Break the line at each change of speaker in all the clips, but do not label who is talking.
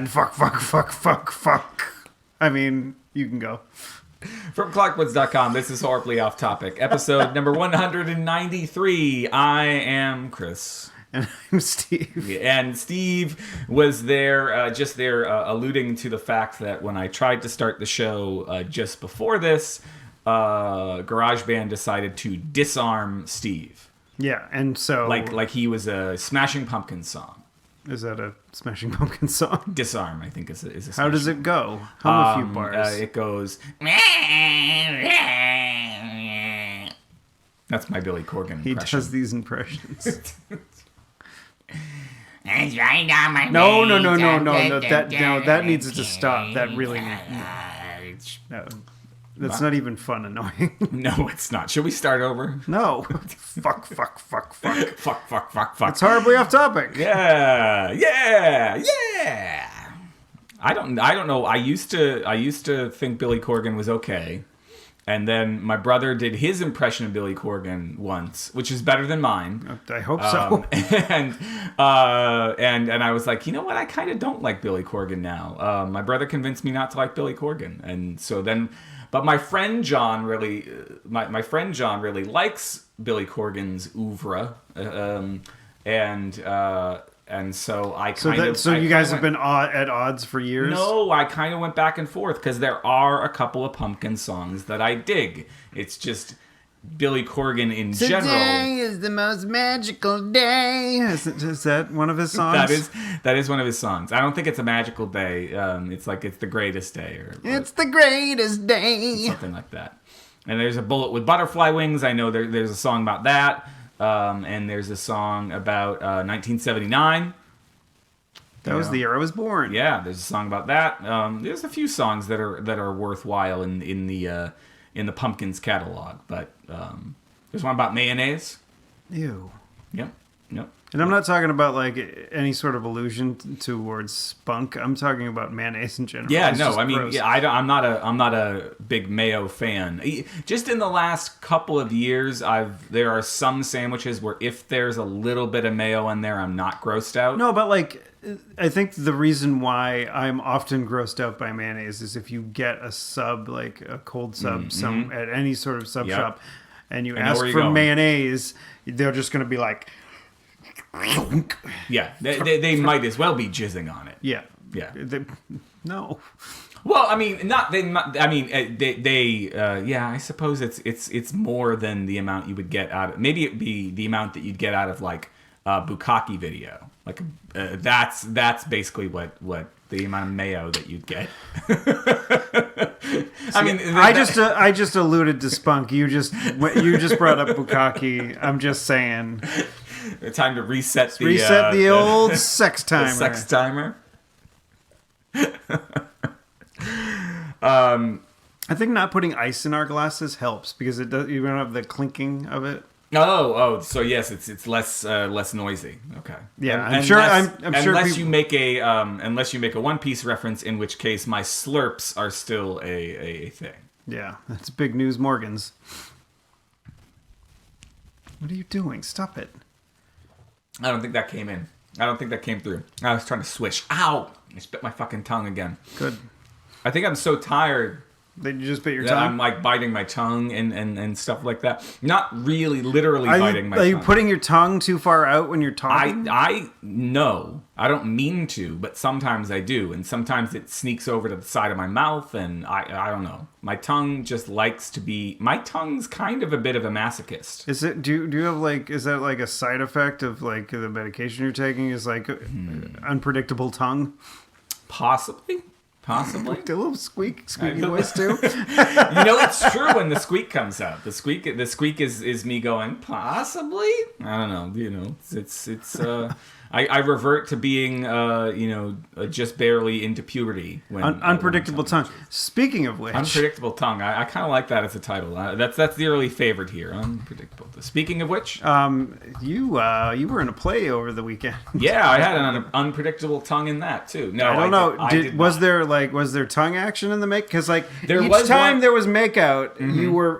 man. Fuck. I mean, you can go.
From Clarkwoods.com, this is Horribly Off Topic, episode number 193. I am Chris.
And I'm Steve.
And Steve was there, alluding to the fact that when I tried to start the show just before this, GarageBand decided to disarm Steve.
Yeah, and so...
Like he was a Smashing Pumpkins song.
Is that a Smashing Pumpkins song?
Disarm, I think, is a
How does it go? Hum a few bars.
It goes... That's my Billy Corgan impression.
He does these impressions.
No.
That needs to stop. That really... No. That's not even fun annoying.
No, it's not. Should we start over?
No. Fuck.
Fuck.
It's horribly off topic.
Yeah. I don't know. I used to think Billy Corgan was okay. And then my brother did his impression of Billy Corgan once, which is better than mine.
I hope so.
And I was like, you know what? I kind of don't like Billy Corgan now. My brother convinced me not to like Billy Corgan, and so then, but my friend John really, my friend John really likes Billy Corgan's oeuvre, and so I kind of...
So you guys have been at odds for years?
No, I kind of went back and forth because there are a couple of Pumpkin songs that I dig. It's just Billy Corgan in general.
Today is the most magical day. Is that one of his songs?
That is one of his songs. I don't think it's a magical day. It's like it's the greatest day.
It's the greatest day.
Something like that. And there's a Bullet with Butterfly Wings. I know there's a song about that. And there's a song about 1979.
That was the year I was born.
Yeah, there's a song about that. There's a few songs that are worthwhile in the Pumpkins catalog, but there's one about mayonnaise.
Ew.
Yep.
And I'm not talking about like any sort of allusion towards spunk. I'm talking about mayonnaise in general.
Yeah,
it's
no,
just
I mean,
gross.
yeah, I'm not a big mayo fan. Just in the last couple of years, there are some sandwiches where if there's a little bit of mayo in there, I'm not grossed out.
No, but like, I think the reason why I'm often grossed out by mayonnaise is if you get a sub, like a cold sub, at any sort of sub shop, and you ask for mayonnaise, they're just going to be like.
Yeah, they might as well be jizzing on it.
Yeah. No.
Well, I mean, yeah, I suppose it's more than the amount you would get out of. Maybe it'd be the amount that you'd get out of like a bukkake video. Like that's basically what the amount of mayo that you'd get. I mean,
I just alluded to spunk. You just brought up bukkake. I'm just saying.
Time to reset the
old sex timer.
The sex timer.
I think not putting ice in our glasses helps because it does. You don't have the clinking of it.
Oh, so yes, it's less noisy. Okay.
Yeah, I'm sure.
Unless you make a One Piece reference, in which case my slurps are still a thing.
Yeah, that's big news, Morgans. What are you doing? Stop it.
I don't think that came in. I don't think that came through. I was trying to swish. Ow! I spit my fucking tongue again.
Good.
I think I'm so tired.
Did you just bit your
that
tongue?
I'm like biting my tongue and stuff like that. Not really literally biting my tongue.
Are you putting your tongue too far out when you're talking?
I know. I don't mean to, but sometimes I do. And sometimes it sneaks over to the side of my mouth and I don't know. My tongue just likes to be... My tongue's kind of a bit of a masochist.
Is it? Do you have like... Is that like a side effect of like the medication you're taking is like unpredictable tongue?
Possibly. A
little squeaky voice too.
It's true when the squeak comes out. The squeak is me going possibly. I don't know. It's I revert to being just barely into puberty when
unpredictable tongue. Speaking of which,
unpredictable tongue. I kind of like that as a title. That's the early favorite here. Unpredictable. Speaking of which,
you were in a play over the weekend.
Yeah, I had an unpredictable tongue in that too. No,
I don't know. Was there was there tongue action in the make? Because each
was
time
one...
there was makeout,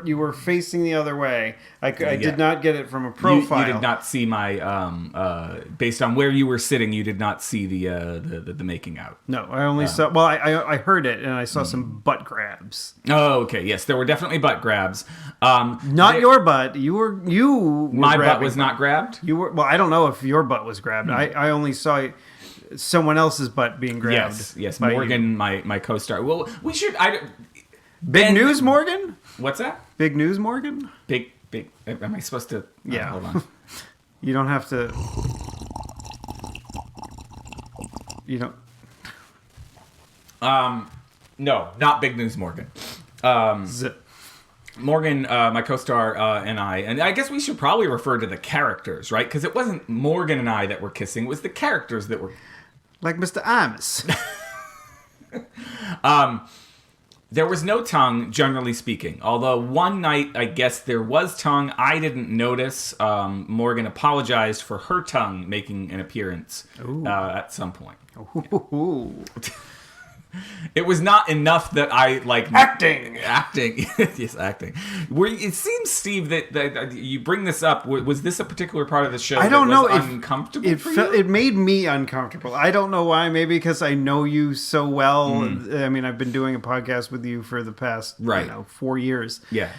you were facing the other way. I did not get it from a profile.
You did not see my based on where you were sitting. You did not see the making out.
No, I only saw. Well, I heard it and I saw some butt grabs.
Oh, okay. Yes, there were definitely butt grabs.
Not your butt.
My butt was not grabbed.
You were. Well, I don't know if your butt was grabbed. I only saw someone else's butt being grabbed.
Yes. Morgan, my co-star. Well, we should.
Big news, Morgan.
What's that?
Big news, Morgan.
Big. Am I supposed to?
Yeah.
Hold on.
You don't have to. You don't.
No, not big news, Morgan.
Zip.
Morgan, my co-star, and I guess we should probably refer to the characters, right? Because it wasn't Morgan and I that were kissing; it was the characters that were.
Like Mr. Amos.
There was no tongue, generally speaking. Although one night, I guess there was tongue. I didn't notice. Morgan apologized for her tongue making an appearance at some point.
Ooh.
It was not enough that I
acting.
Yes, acting. It seems, Steve, that you bring this up. Was this a particular part of the show?
I don't know.
Uncomfortable.
It made me uncomfortable. I don't know why. Maybe because I know you so well. I mean, I've been doing a podcast with you for the past 4 years.
Yeah.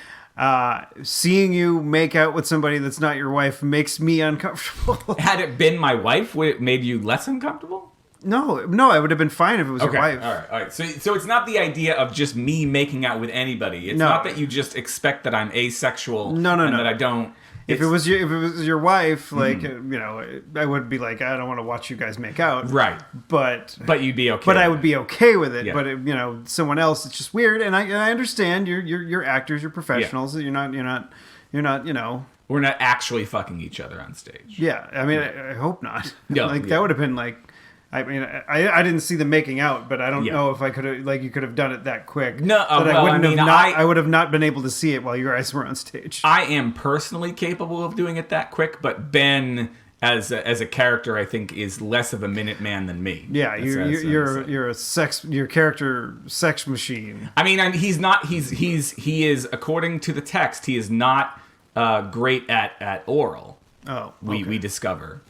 Seeing you make out with somebody that's not your wife makes me uncomfortable.
Had it been my wife, would it made you less uncomfortable?
No, I would have been fine if it was your wife.
All right. So it's not the idea of just me making out with anybody. It's not that you just expect that I'm asexual.
No.
That I don't.
If it was your wife, I would be like, I don't want to watch you guys make out.
Right.
But
you'd be okay.
But I would be okay with it.
Yeah.
But someone else, it's just weird. And I understand you're actors, you're professionals. Yeah. You're not.
We're not actually fucking each other on stage.
Yeah. I mean, I hope not.
No.
That would have been like. I mean, I didn't see the making out, but I don't know if I could have, you could have done it that quick.
No,
I would have not been able to see it while you guys were on stage.
I am personally capable of doing it that quick, but Ben, as a character, I think is less of a Minuteman than me.
Yeah, you're a character sex machine.
I mean, he's not. He is, according to the text, he is not great at oral.
Oh, okay.
We discover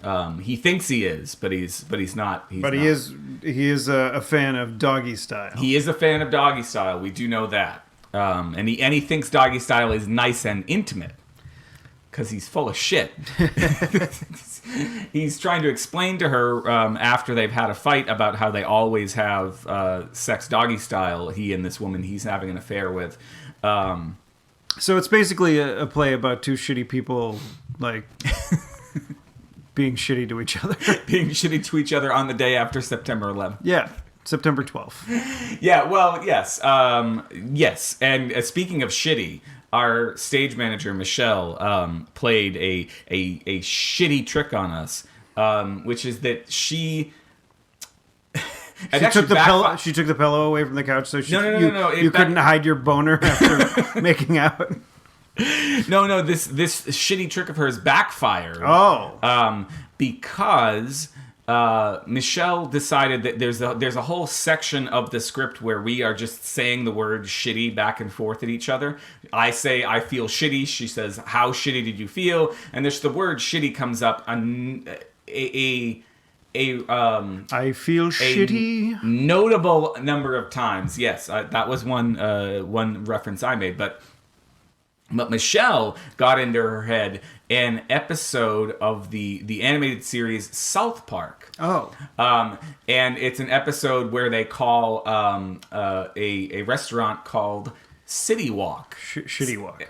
he thinks he is, but he's not.
He is a fan of Doggy Style.
He is a fan of Doggy Style. We do know that, and he thinks Doggy Style is nice and intimate because he's full of shit. He's trying to explain to her after they've had a fight about how they always have sex Doggy Style. He and this woman he's having an affair with.
So it's basically a play about two shitty people, being shitty to each other.
Being shitty to each other on the day after September 11th.
Yeah, September 12th.
Yeah, well, yes. Yes, and speaking of shitty, our stage manager, Michelle, played a shitty trick on us, which is that she
took the pillow away from the couch, so
no.
You couldn't hide your boner after making out.
No. This shitty trick of hers backfired.
Oh.
Because Michelle decided that there's a whole section of the script where we are just saying the word shitty back and forth at each other. I say I feel shitty. She says, how shitty did you feel? And there's the word shitty comes up.
I feel shitty.
Notable number of times. Yes, that was one reference I made. But Michelle got into her head an episode of the animated series South Park.
Oh.
And it's an episode where they call a restaurant called City Walk.
Shitty Walk.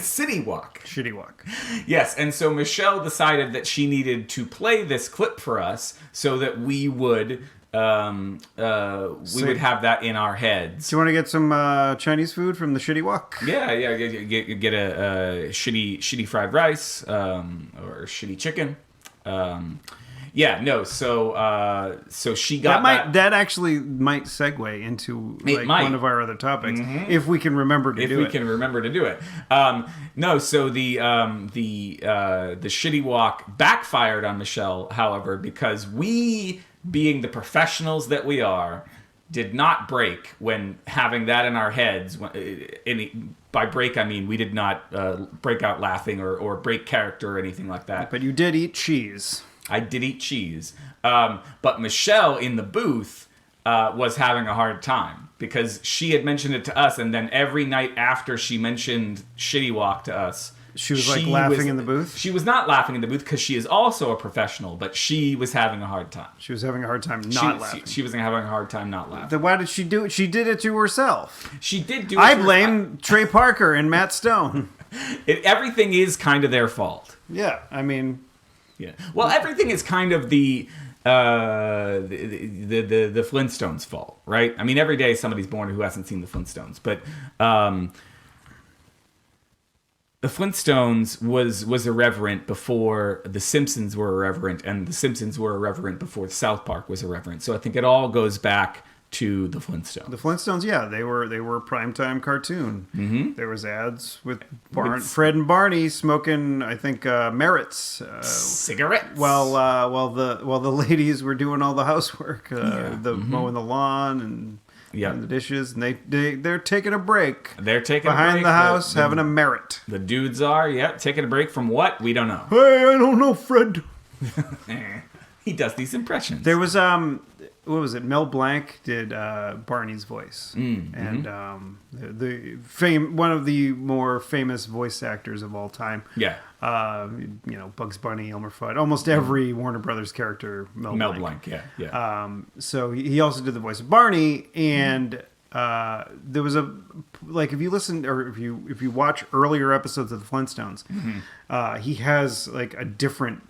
City Walk.
Shitty Walk.
Yes, and so Michelle decided that she needed to play this clip for us so that we would have that in our heads.
Do you want to get some Chinese food from the Shitty Walk?
Yeah. Get a shitty fried rice or shitty chicken. So she got
that actually might segue into one of our other topics if we can remember to do it.
If we can remember to do it. So the Shitty Walk backfired on Michelle, however, because we, being the professionals that we are, did not break when having that in our heads. By break, I mean we did not break out laughing or break character or anything like that.
But you did eat cheese.
I did eat cheese. But Michelle in the booth was having a hard time because she had mentioned it to us, and then every night after she mentioned Shitty Walk to us,
she was like laughing in the booth?
She was not laughing in the booth because she is also a professional, but she was having a hard time.
She was having a hard time not laughing.
She was having a hard time not laughing.
Then why did she do it? She did it to herself.
She did do it
I blame Trey Parker and Matt Stone.
Everything is kind of their fault.
Yeah, I mean...
Yeah. Well, everything is kind of the Flintstones' fault, right? I mean, every day somebody's born who hasn't seen the Flintstones, but the Flintstones was irreverent before the Simpsons were irreverent, and the Simpsons were irreverent before South Park was irreverent. So I think it all goes back to the Flintstones.
The Flintstones, yeah, they were a primetime cartoon. Mm-hmm. There was ads with Fred and Barney smoking, I think, Merritts
cigarettes.
While the ladies were doing all the housework, mowing the lawn and the dishes, and they're taking a break.
They're taking
behind
a break
the house, having a Merritt.
The dudes are, taking a break from what? We don't know.
Hey, I don't know, Fred.
He does these impressions.
There was what was it? Mel Blanc did Barney's voice, and one of the more famous voice actors of all time.
Yeah.
Bugs Bunny, Elmer Fudd, almost every Warner Brothers character. Mel
Blanc, yeah.
So he also did the voice of Barney, and there was if you listen or if you watch earlier episodes of the Flintstones, he has like a different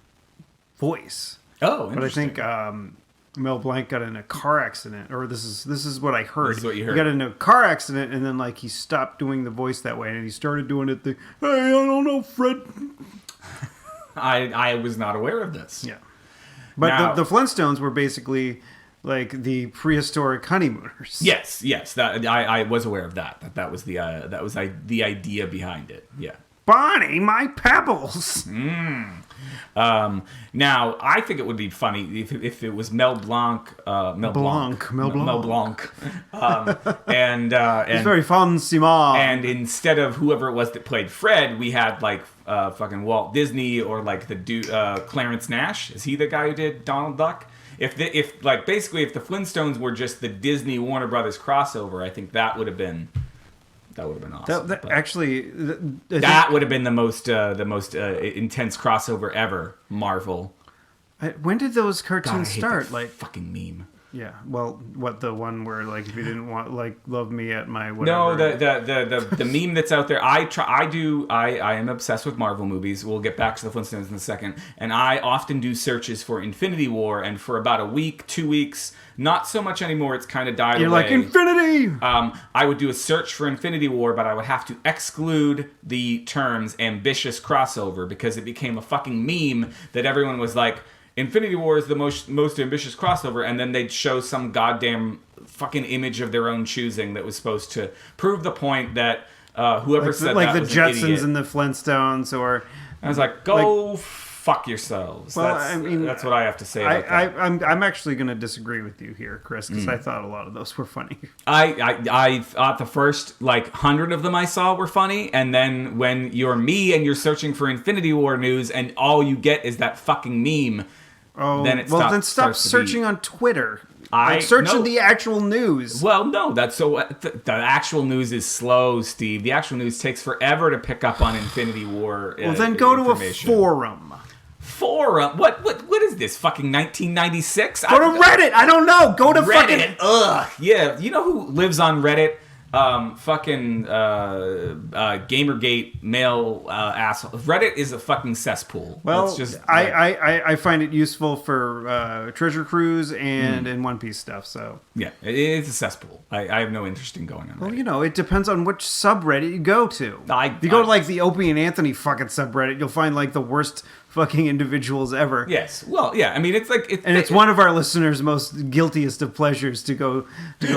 voice.
Oh,
interesting. But I think Mel Blanc got in a car accident, or this is what I heard.
This is what you heard.
He got in a car accident, and then like he stopped doing the voice that way, and he started doing it. Hey, I don't know, Fred.
I was not aware of this.
Yeah, but now, the Flintstones were basically like the prehistoric honeymooners.
Yes, that I was aware of that. That was the idea behind it. Yeah.
Bonnie, my pebbles.
Now, I think it would be funny if it was Mel Blanc. Mel Blanc. And
it's very fun, Simon.
And instead of whoever it was that played Fred, we had like fucking Walt Disney or like the Clarence Nash. Is he the guy who did Donald Duck? If the Flintstones were just the Disney Warner Brothers crossover, I think that would have been awesome.
That
would have been the most intense crossover ever. Marvel.
When did those cartoons start?
Like fucking meme.
Yeah. Well, what the one where like if you didn't want love me at my whatever.
No, the meme that's out there. I am obsessed with Marvel movies. We'll get back to the Flintstones in a second. And I often do searches for Infinity War, and for about a week, 2 weeks. Not so much anymore. It's kind of died away.
You're like, Infinity!
I would do a search for Infinity War, but I would have to exclude the terms ambitious crossover because it became a fucking meme that everyone was like, Infinity War is the most ambitious crossover, and then they'd show some goddamn fucking image of their own choosing that was supposed to prove the point that whoever said
like
that
was the Jetsons and the Flintstones, or
I was like, go fuck yourselves. Well, that's what I have to say about that.
I'm actually going to disagree with you here, Chris, because I thought a lot of those were funny.
I thought the first 100 of them I saw were funny, and then when you're me and you're searching for Infinity War news and all you get is that fucking meme, then
stop searching on Twitter. Search the actual news.
Well, no, the actual news is slow, Steve. The actual news takes forever to pick up on Infinity War.
Well, then go to a forum.
Forum? What is this? Fucking 1996?
Go to Reddit. I don't know. Go to
Reddit. Ugh. Yeah. You know who lives on Reddit? Gamergate male asshole. Reddit is a fucking cesspool.
Well, I find it useful for Treasure Cruise and One Piece stuff. So
yeah, it's a cesspool. I have no interest in going on Reddit.
Well, it depends on which subreddit you go to. If you go to the Opie and Anthony fucking subreddit, you'll find the worst fucking individuals ever.
Yes. Well, yeah. I mean,
it's one of our listeners' most guiltiest of pleasures to go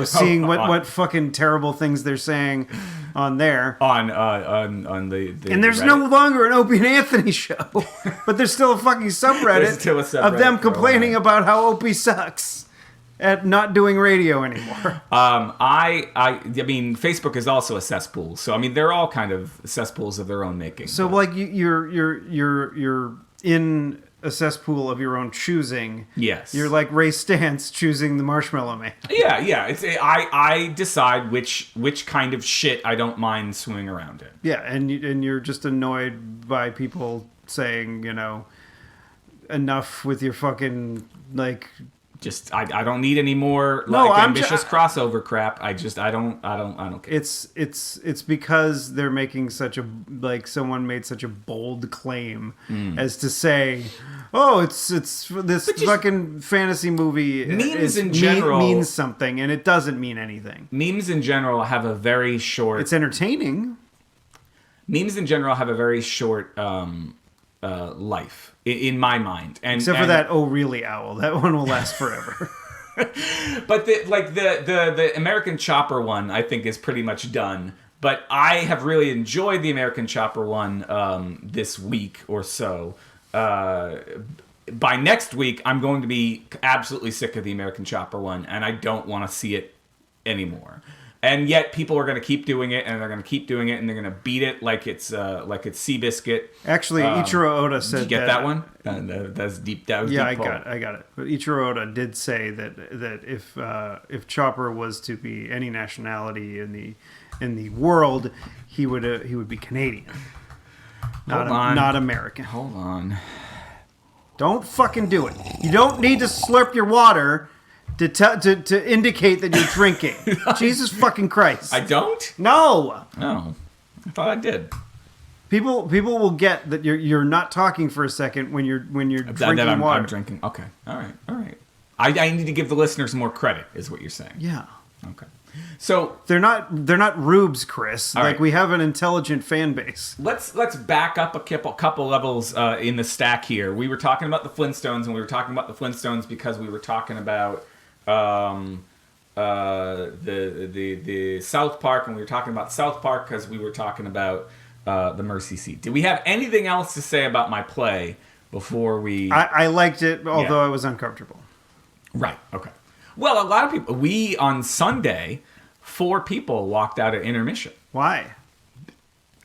seeing what fucking terrible things they're saying on there.
On the
and there's no longer an Opie and Anthony show, but there's still a fucking subreddit, of them complaining about how Opie sucks. at not doing radio anymore.
I mean, Facebook is also a cesspool. So I mean, they're all kind of cesspools of their own making.
So
but.
like you're in a cesspool of your own choosing.
Yes.
You're like Ray Stantz choosing the Marshmallow Man.
Yeah. It's I decide which kind of shit I don't mind swimming around in.
Yeah, and you're just annoyed by people saying, enough with your fucking like.
Just I don't need any more ambitious crossover crap. I don't care.
It's because they're making such a someone made such a bold claim as to say, oh, it's this fucking fantasy movie.
Memes in general
means something, and it doesn't mean anything.
Memes in general have a very short.
It's entertaining.
Memes in general have a very short life. In my mind,
except for that "oh really" owl, that one will last forever.
But the American Chopper one, I think, is pretty much done. But I have really enjoyed the American Chopper one this week or so. By next week, I'm going to be absolutely sick of the American Chopper one, and I don't want to see it anymore. And yet people are going to keep doing it, and they're going to keep doing it, and they're going to beat it like it's Seabiscuit.
Actually, Ichiro Oda said.
Did you get that one? That's deep. That was
yeah,
deep
I got it. But Ichiro Oda did say that if Chopper was to be any nationality in the world, he would be Canadian, not American.
Hold on.
Don't fucking do it. You don't need to slurp your water to indicate that you're drinking. Jesus fucking Christ.
I don't?
No.
Oh. I thought I did.
People will get that you're not talking for a second when you're drinking water.
I'm drinking. Okay. All right. I need to give the listeners more credit, is what you're saying.
Yeah.
Okay. So
they're not rubes, Chris.
Right.
We have an intelligent fan base.
Let's back up a couple levels in the stack here. We were talking about the Flintstones, and we were talking about the Flintstones because we were talking about the South Park, and we were talking about South Park because we were talking about the Mercy Seat. Did we have anything else to say about my play before we?
I liked it, although I was uncomfortable.
Right. Okay. Well, a lot of people. We on Sunday, 4 people walked out at intermission.
Why?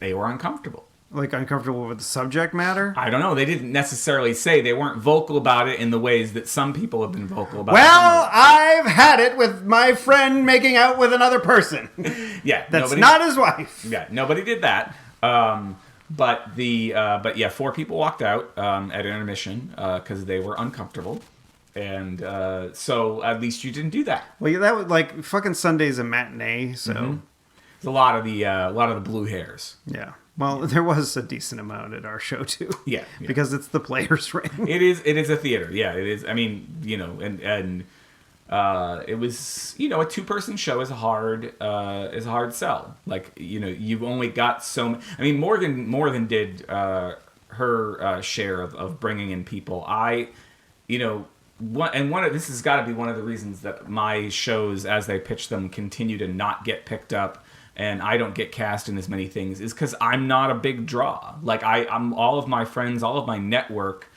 They were uncomfortable.
Like uncomfortable with the subject matter?
I don't know. They didn't necessarily say. They weren't vocal about it in the ways that some people have been vocal about.
Well, I've had it with my friend making out with another person.
Yeah,
that's not his wife.
Yeah, nobody did that. But 4 people walked out at intermission because they were uncomfortable, and so at least you didn't do that.
Well, yeah, that was like fucking Sunday's a matinee, so
It's a lot of the blue hairs.
Yeah. Well, there was a decent amount at our show too.
Yeah.
Because it's the Players Ring.
It is a theater. Yeah, it is. I mean, and it was, a 2-person show is a hard sell. Like, you've only got so. I mean, Morgan more than did her share of bringing in people. This has got to be one of the reasons that my shows, as they pitch them, continue to not get picked up. And I don't get cast in as many things is because I'm not a big draw. Like I'm all of my friends, all of my network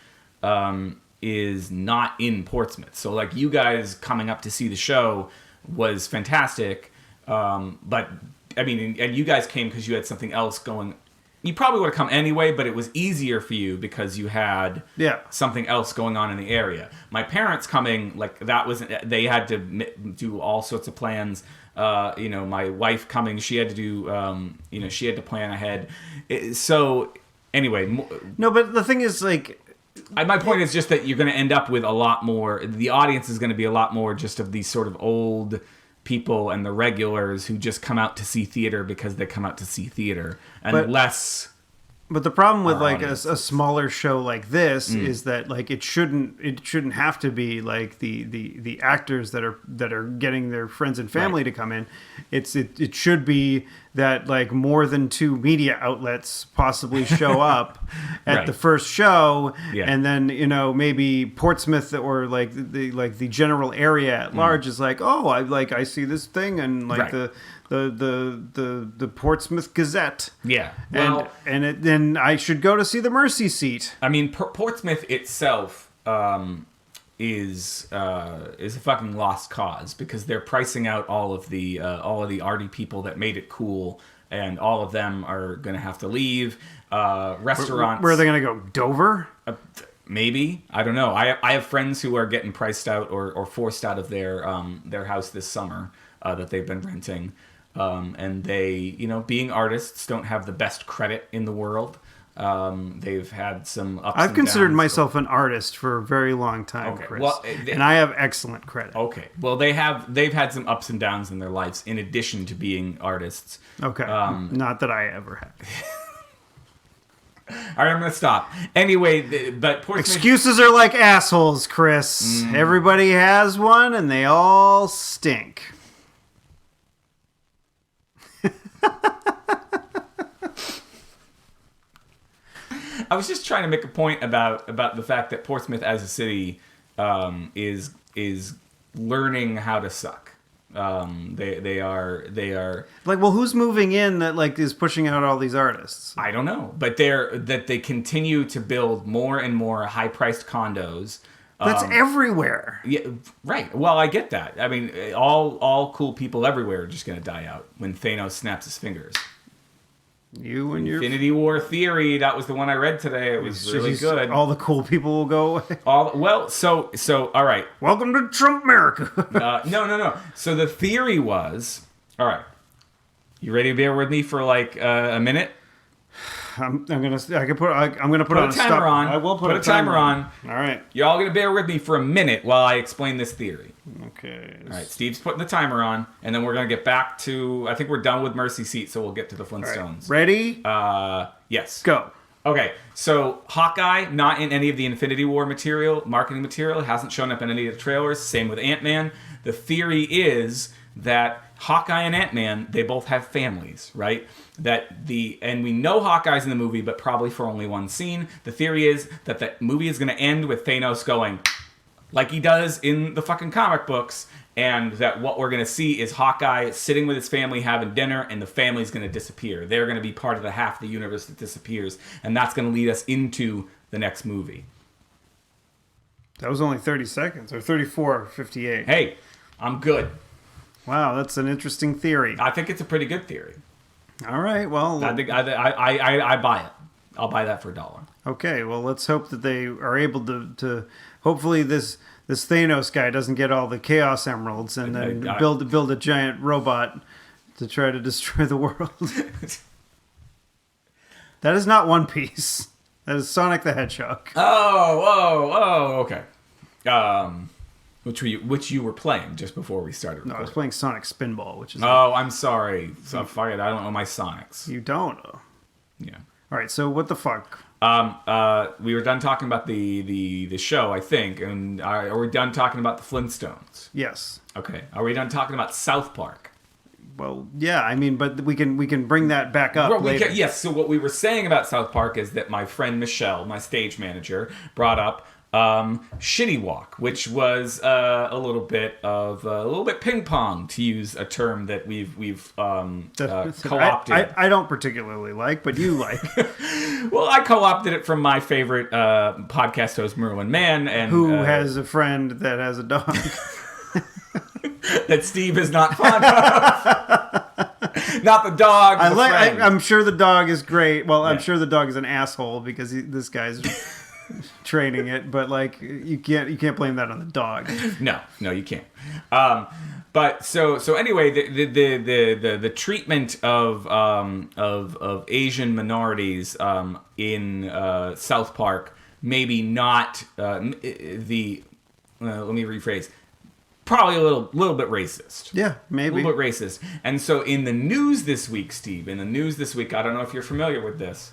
is not in Portsmouth. So like you guys coming up to see the show was fantastic. But I mean, and you guys came because you had something else going. You probably would have come anyway, but it was easier for you because you had something else going on in the area. My parents coming, like they had to do all sorts of plans. My wife coming, she had to do, she had to plan ahead. So anyway.
No, but the thing is like.
My point is just that you're going to end up with a lot more, the audience is going to be a lot more just of these sort of old people and the regulars who just come out to see theater because they come out to see theater and less.
But the problem with like a smaller show like this is that like it shouldn't have to be like the actors that are getting their friends and family to come in. It should be that like more than 2 media outlets possibly show up at the first show, and then maybe Portsmouth or like the general area at large is like, oh, I see this thing and like the Portsmouth Gazette.
Yeah.
Well, then I should go to see the Mercy Seat.
I mean, Portsmouth itself is a fucking lost cause because they're pricing out all of the arty people that made it cool, and all of them are going to have to leave. Restaurants.
Where are they going to go? Dover?
Maybe. I don't know. I have friends who are getting priced out or forced out of their house this summer that they've been renting, and they, being artists, don't have the best credit in the world. They've had some ups
I've
and
considered
downs.
myself an artist for a very long time,
Okay,
Chris.
well,
and I have excellent credit.
Okay. Well, they've had some ups and downs in their lives in addition to being artists.
Okay. Not that I ever have.
All right, I'm going to stop. Anyway, but Portsmouth...
Excuses are like assholes, Chris. Everybody has one, and they all stink.
I was just trying to make a point about the fact that Portsmouth as a city is learning how to suck. They are
like, well, who's moving in that like is pushing out all these artists?
I don't know, but they continue to build more and more high-priced condos.
That's everywhere.
Yeah, right. Well, I get that. I mean, all cool people everywhere are just going to die out when Thanos snaps his fingers.
You and your
Infinity War theory. That was the one I read today. It was really good.
All the cool people will go away.
So all right.
Welcome to Trump America.
No. So the theory was, all right. You ready to bear with me for like a minute?
I'm gonna put on
a timer on.
I will
put a timer on.
All right.
Y'all gonna bear with me for a minute while I explain this theory.
Okay.
All right. Steve's putting the timer on, and then we're gonna get back to. I think we're done with Mercy Seat, so we'll get to the Flintstones.
Right. Ready?
Yes.
Go.
Okay, so Hawkeye, not in any of the Infinity War marketing material, hasn't shown up in any of the trailers. Same with Ant-Man. The theory is that Hawkeye and Ant-Man, they both have families, right? And we know Hawkeye's in the movie, but probably for only one scene. The theory is that the movie is going to end with Thanos going, like he does in the fucking comic books, and that what we're going to see is Hawkeye sitting with his family having dinner, and the family's going to disappear. They're going to be part of the half of the universe that disappears, and that's going to lead us into the next movie.
That was only 30 seconds, or 34:58.
Hey, I'm good.
Wow, that's an interesting theory.
I think it's a pretty good theory.
All right, well...
I think I buy it. I'll buy that for $1.
Okay, well, let's hope that they are able to hopefully this Thanos guy doesn't get all the Chaos Emeralds and then build a giant robot to try to destroy the world. That is not One Piece. That is Sonic the Hedgehog.
Oh, okay. Which you were playing just before we started recording.
No, I was playing Sonic Spinball, which is...
Oh, I'm sorry. So I don't know my Sonics.
You don't?
Yeah.
All right, so what the fuck?
We were done talking about the show, I think, and are we done talking about the Flintstones?
Yes.
Okay. Are we done talking about South Park?
Well, yeah, I mean, but we can bring that back up later.
Yes, so what we were saying about South Park is that my friend Michelle, my stage manager, brought up Shitty Walk, which was a little bit ping pong, to use a term that we've co-opted.
I don't particularly like, but you like.
Well, I co-opted it from my favorite podcast host, Merwin Mann, and
who has a friend that has a dog
that Steve is not fond of. Not the dog.
I'm sure the dog is great. Well,
Yeah.
I'm sure the dog is an asshole because this guy's training it, but like you can't blame that on the dog.
No, you can't. But so anyway, the treatment of Asian minorities in South Park, maybe not let me rephrase. Probably a little bit racist.
Yeah, maybe.
A little bit racist. And so in the news this week, Steve, I don't know if you're familiar with this.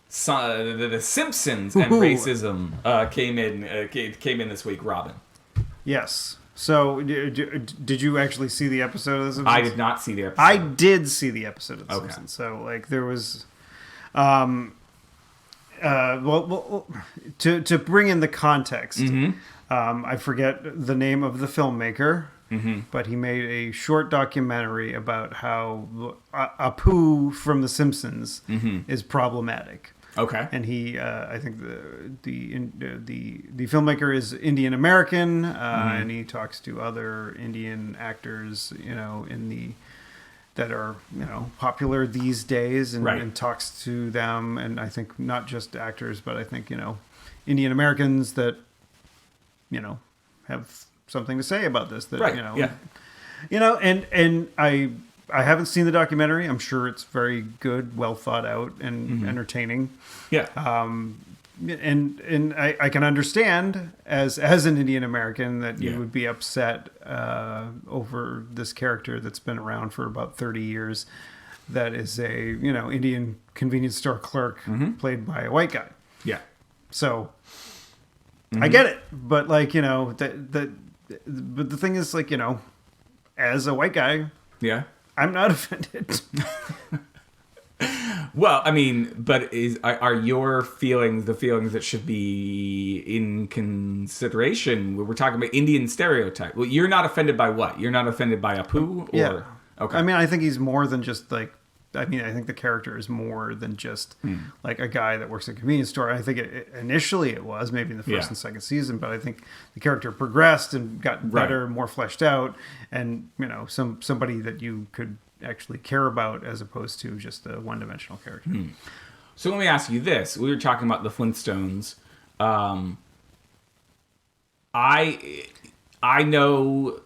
The Simpsons and racism came in this week, Robin.
Yes. So did you actually see the episode of The Simpsons?
I did not see the episode.
I did see the episode of The
Okay.
Simpsons. So like there was, to bring in the context, I forget the name of the filmmaker, but he made a short documentary about how Apu from The Simpsons is problematic.
Okay.
And he, I think the filmmaker is Indian American, and he talks to other Indian actors, that are popular these days, and talks to them, and I think not just actors, but I think Indian Americans that have something to say about this. That and I haven't seen the documentary. I'm sure it's very good, well thought out, and entertaining.
Yeah.
And I can understand as an Indian American that you would be upset over this character that's been around for about 30 years. That is a Indian convenience store clerk played by a white guy.
Yeah.
So I get it, but but the thing is, as a white guy, I'm not offended.
Well, I mean, but are your feelings the feelings that should be in consideration when we're talking about Indian stereotype? Well, you're not offended by what? You're not offended by Apu?
Yeah.
Okay.
I mean, I think he's more than just I think the character is more than just like a guy that works at a convenience store. I think initially it was maybe in the first and second season, but I think the character progressed and got better, more fleshed out, and somebody that you could actually care about as opposed to just a one-dimensional character.
So let me ask you this: we were talking about the Flintstones. I know.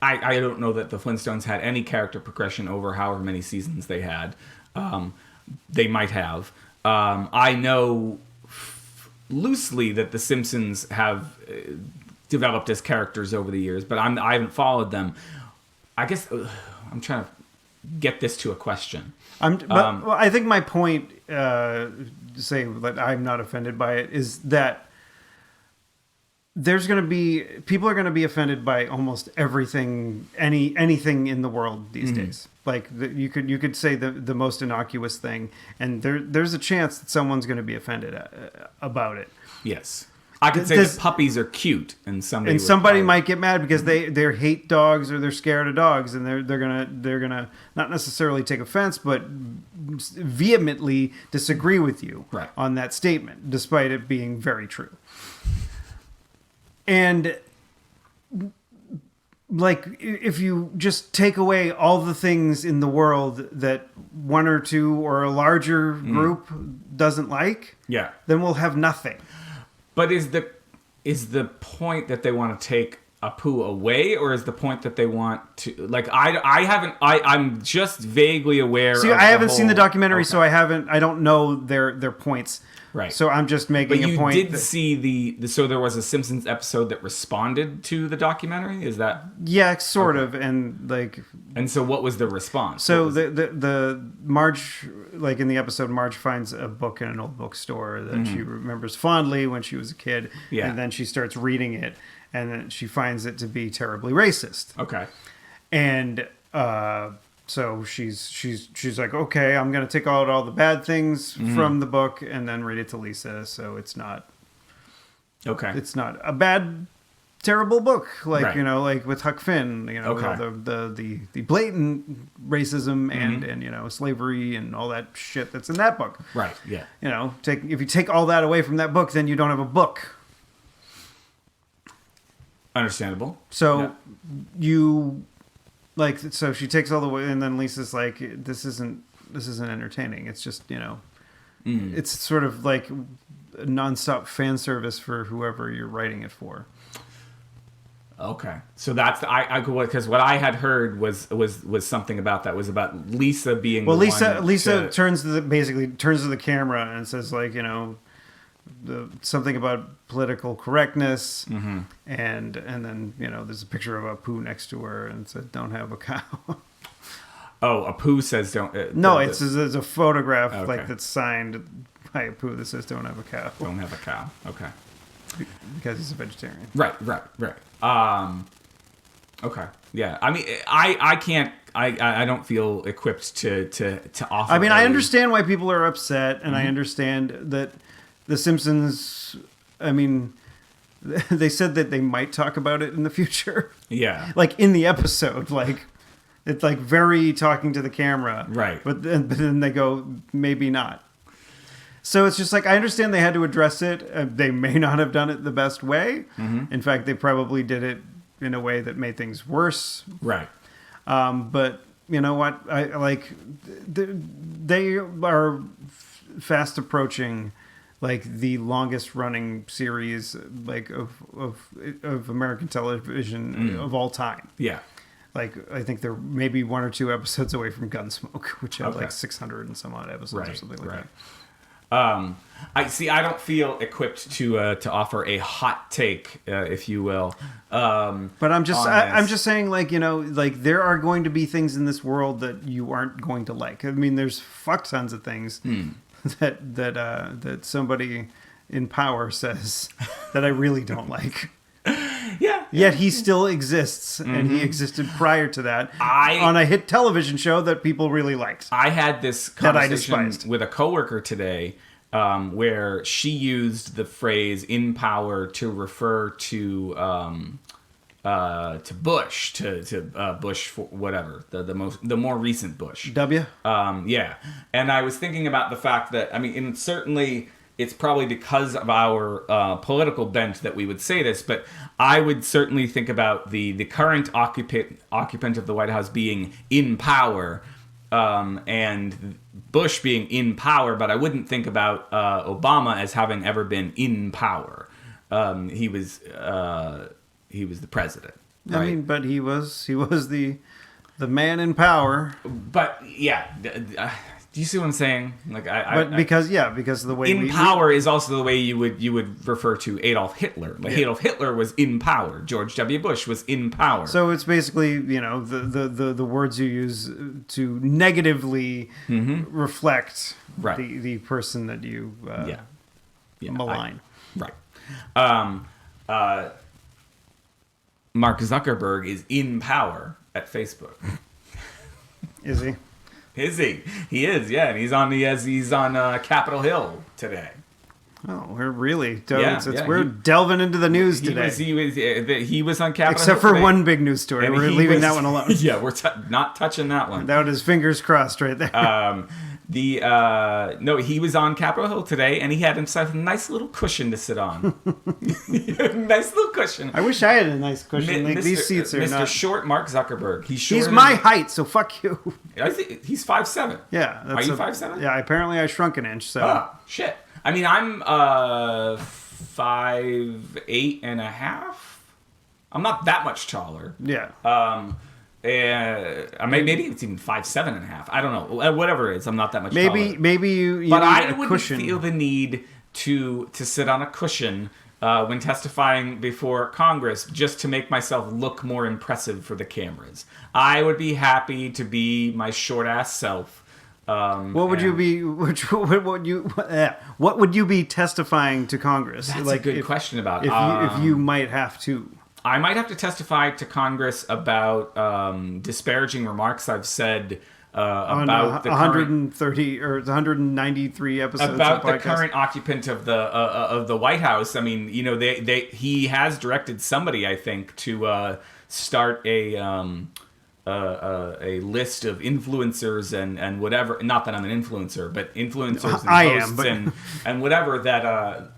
I don't know that the Flintstones had any character progression over however many seasons they had. They might have. I know loosely that the Simpsons have developed as characters over the years, but I haven't followed them. I guess I'm trying to get this to a question.
Well, I think my point, to say that I'm not offended by it, is that people are going to be offended by almost everything, anything in the world these days. Like you could say the most innocuous thing, and there's a chance that someone's going to be offended about it.
Yes, I could say that puppies are cute, and somebody
might get mad because they hate dogs or they're scared of dogs, and they're gonna not necessarily take offense, but vehemently disagree with you on that statement, despite it being very true. And if you just take away all the things in the world that one or two or a larger group doesn't like, then we'll have nothing.
But is the point that they want to take Apu away, or is the point that they want to I'm just vaguely aware.
See, I haven't seen the documentary, so I don't know their points.
Right.
So I'm just making a point.
But you did see so there was a Simpsons episode that responded to the documentary? Is that?
Yeah, sort of. And
And so what was the response?
So the Marge, in the episode, Marge finds a book in an old bookstore that she remembers fondly when she was a kid. Yeah. And then she starts reading it, and then she finds it to be terribly racist.
Okay.
And so she's like, okay, I'm going to take out all the bad things from the book and then read it to Lisa. So it's not a bad, terrible book. Like with Huck Finn, the blatant racism and slavery and all that shit that's in that book.
Right. Yeah.
If you take all that away from that book, then you don't have a book.
Understandable.
So so she takes all the way, and then Lisa's like, this isn't entertaining. It's just, it's sort of like nonstop fan service for whoever you're writing it for.
Okay. So that's because what I had heard was something about that, was about Lisa being
Lisa turns to the camera and says something about political correctness, and then there's a picture of Apu next to her and it said, "Don't have a cow."
Oh, Apu says don't.
No, it's a photograph that's signed by Apu that says, "Don't have a cow."
Don't have a cow. Okay.
Because he's a vegetarian.
Right. Okay. Yeah. I mean, I can't. I don't feel equipped to offer.
I mean, I understand why people are upset, and I understand that The Simpsons, I mean, they said that they might talk about it in the future.
Yeah.
In the episode, it's very talking to the camera.
Right.
But then they go, maybe not. So it's just like, I understand they had to address it. They may not have done it the best way. In fact, they probably did it in a way that made things worse.
Right.
But you know what? I like they are fast approaching like the longest running series like of American television of all time.
Yeah.
Like, I think they're maybe 1 or 2 episodes away from Gunsmoke, which had like 600 and some odd episodes or something like that.
I don't feel equipped to offer a hot take, if you will.
But I'm just saying, like, you know, like there are going to be things in this world that you aren't going to like. I mean, there's fuck tons of things that somebody in power says that I really don't like.
Yeah.
Yet he still exists, and he existed prior to that on a hit television show that people really liked.
I had this conversation with a coworker today where she used the phrase "in power" to refer to Bush, to Bush for whatever the more recent Bush.
W.
Yeah, and I was thinking about the fact that, I mean, and certainly it's probably because of our political bent that we would say this, but I would certainly think about the current occupant of the White House being in power, and Bush being in power, but I wouldn't think about Obama as having ever been in power. He was the president. Right?
I mean, but he was the man in power.
But yeah. Do you see what I'm saying? Like,
because of the way
in power is also the way you would refer to Adolf Hitler. Like, Adolf Hitler was in power. George W. Bush was in power.
So it's basically, you know, the words you use to negatively reflect the person that you malign.
Right. Mark Zuckerberg is in power at Facebook.
Is he?
Is he? He is, yeah. And he's on Capitol Hill today.
Oh, we're really we're delving into the news today.
He was on Capitol
Except
Hill
for
today.
One big news story. We're leaving that one alone.
Yeah, we're not touching that one.
That was fingers crossed right there.
No, he was on Capitol Hill today, and he had himself a nice little cushion to sit on. Nice little cushion.
I wish I had a nice cushion. These seats are
Mr.
not...
Short Mark Zuckerberg. He's
my height, so fuck you.
He's 5'7".
Yeah.
Are you 5'7"?
Yeah, apparently I shrunk an inch, so...
Oh, shit. I mean, I'm 5'8" and a half. I'm not that much taller.
Yeah.
Maybe it's even 5'7" and a half. I don't know. Whatever it is, I'm not that much taller.
Maybe you
but
need
I
a
wouldn't
cushion.
feel the need to sit on a cushion when testifying before Congress just to make myself look more impressive for the cameras. I would be happy to be my short ass self.
What would you be? What would you be testifying to Congress?
That's a good question about
if you might have to.
I might have to testify to Congress about disparaging remarks I've said about the
130 or 193 episodes
about the current occupant of the White House. I mean, you know, he has directed somebody, I think, to start a list of influencers and whatever. Not that I'm an influencer, but influencers and hosts and whatever that are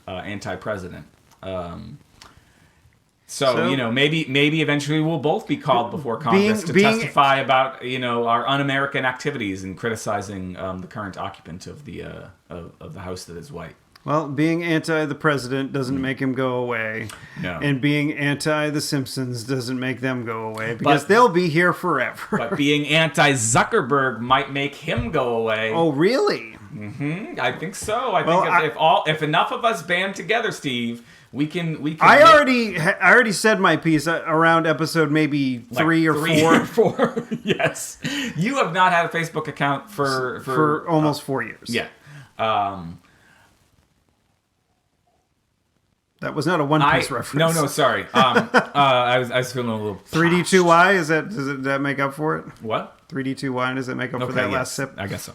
anti-president. So you know, maybe eventually we'll both be called before Congress to testify about, you know, our un-American activities and criticizing the current occupant of the House that is white.
Well, being anti the president doesn't make him go away.
No.
And being anti the Simpsons doesn't make them go away because they'll be here forever.
But being anti Zuckerberg might make him go away.
Oh, really?
Mm-hmm. I think so. I think if enough of us band together, Steve, we can.
I already said my piece around episode maybe three or four.
Yes. You have not had a Facebook account for
almost 4 years.
Yeah.
That was not a One Piece reference.
No, sorry. I was feeling a little
3D2Y. Does that make up for it?
What?
3D2Y, does it make up for that last sip?
I guess so.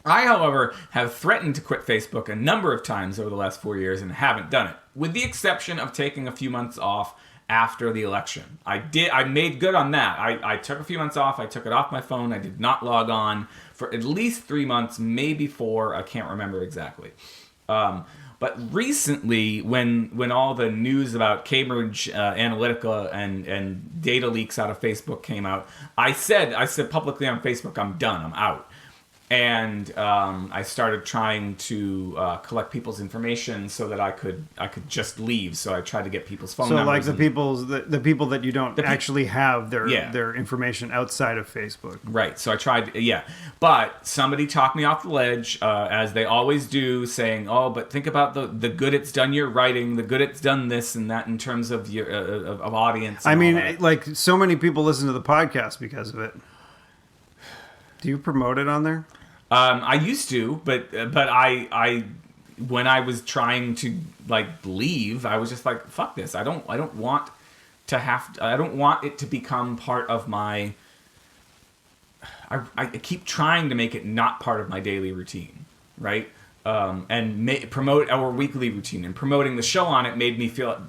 I, however, have threatened to quit Facebook a number of times over the last 4 years and haven't done it, with the exception of taking a few months off after the election. I made good on that. I took a few months off. I took it off my phone. I did not log on for at least 3 months, maybe 4. I can't remember exactly. But recently, when all the news about Cambridge Analytica and data leaks out of Facebook came out, I said publicly on Facebook, I'm done. I'm out. And I started trying to collect people's information so that I could just leave. So I tried to get people's phone numbers.
So like the people that you don't actually have their information outside of Facebook.
Right. So I tried, But somebody talked me off the ledge, as they always do, saying, "Oh, but think about the good it's done your writing, the good it's done this and that in terms of your of audience."
I mean, like so many people listen to the podcast because of it. Do you promote it on there?
I used to, but I when I was trying to like leave, I was just like, fuck this. I don't want it to become part of my. I keep trying to make it not part of my daily routine, right? And promote our weekly routine, and promoting the show on it made me feel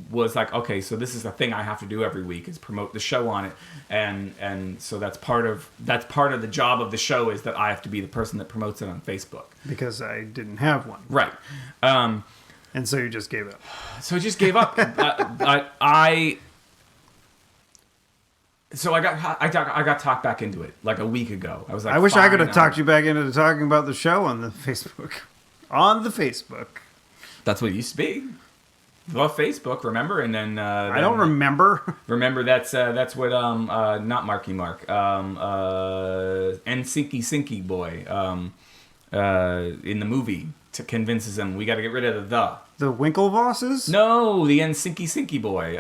was like, okay, so this is a thing I have to do every week, is promote the show on it, and so that's part of the job of the show, is that I have to be the person that promotes it on Facebook, because
I didn't have one,
right?
And so you just gave up.
So I just gave up. So I got talked back into it like a week ago. I was like,
I wish I could have talked you back into talking about the show on the Facebook. On the Facebook.
That's what it used to be. The Facebook, remember? And then
I don't remember.
Remember that's what not Marky Mark, Sinky Boy in the movie convinces him we got to get rid of the
Winklevosses.
No, the Sinky Boy,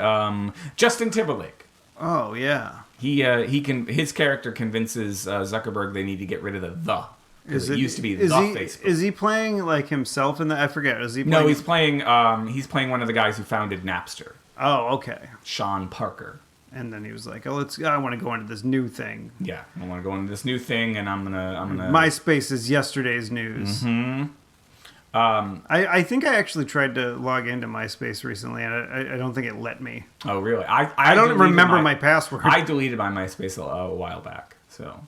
Justin Timberlake.
Oh yeah.
His character convinces Zuckerberg they need to get rid of the. It used to be Facebook.
Is he playing like himself in the? I forget. Is he?
No, he's playing one of the guys who founded Napster.
Oh, okay.
Sean Parker.
And then he was like, "Oh, I want to go into this new thing."
Yeah, I want to go into this new thing, and I'm gonna.
MySpace is yesterday's news.
Mm-hmm.
I think I actually tried to log into MySpace recently, and I don't think it let me.
Oh, really?
I don't remember my password.
I deleted my MySpace a while back, so.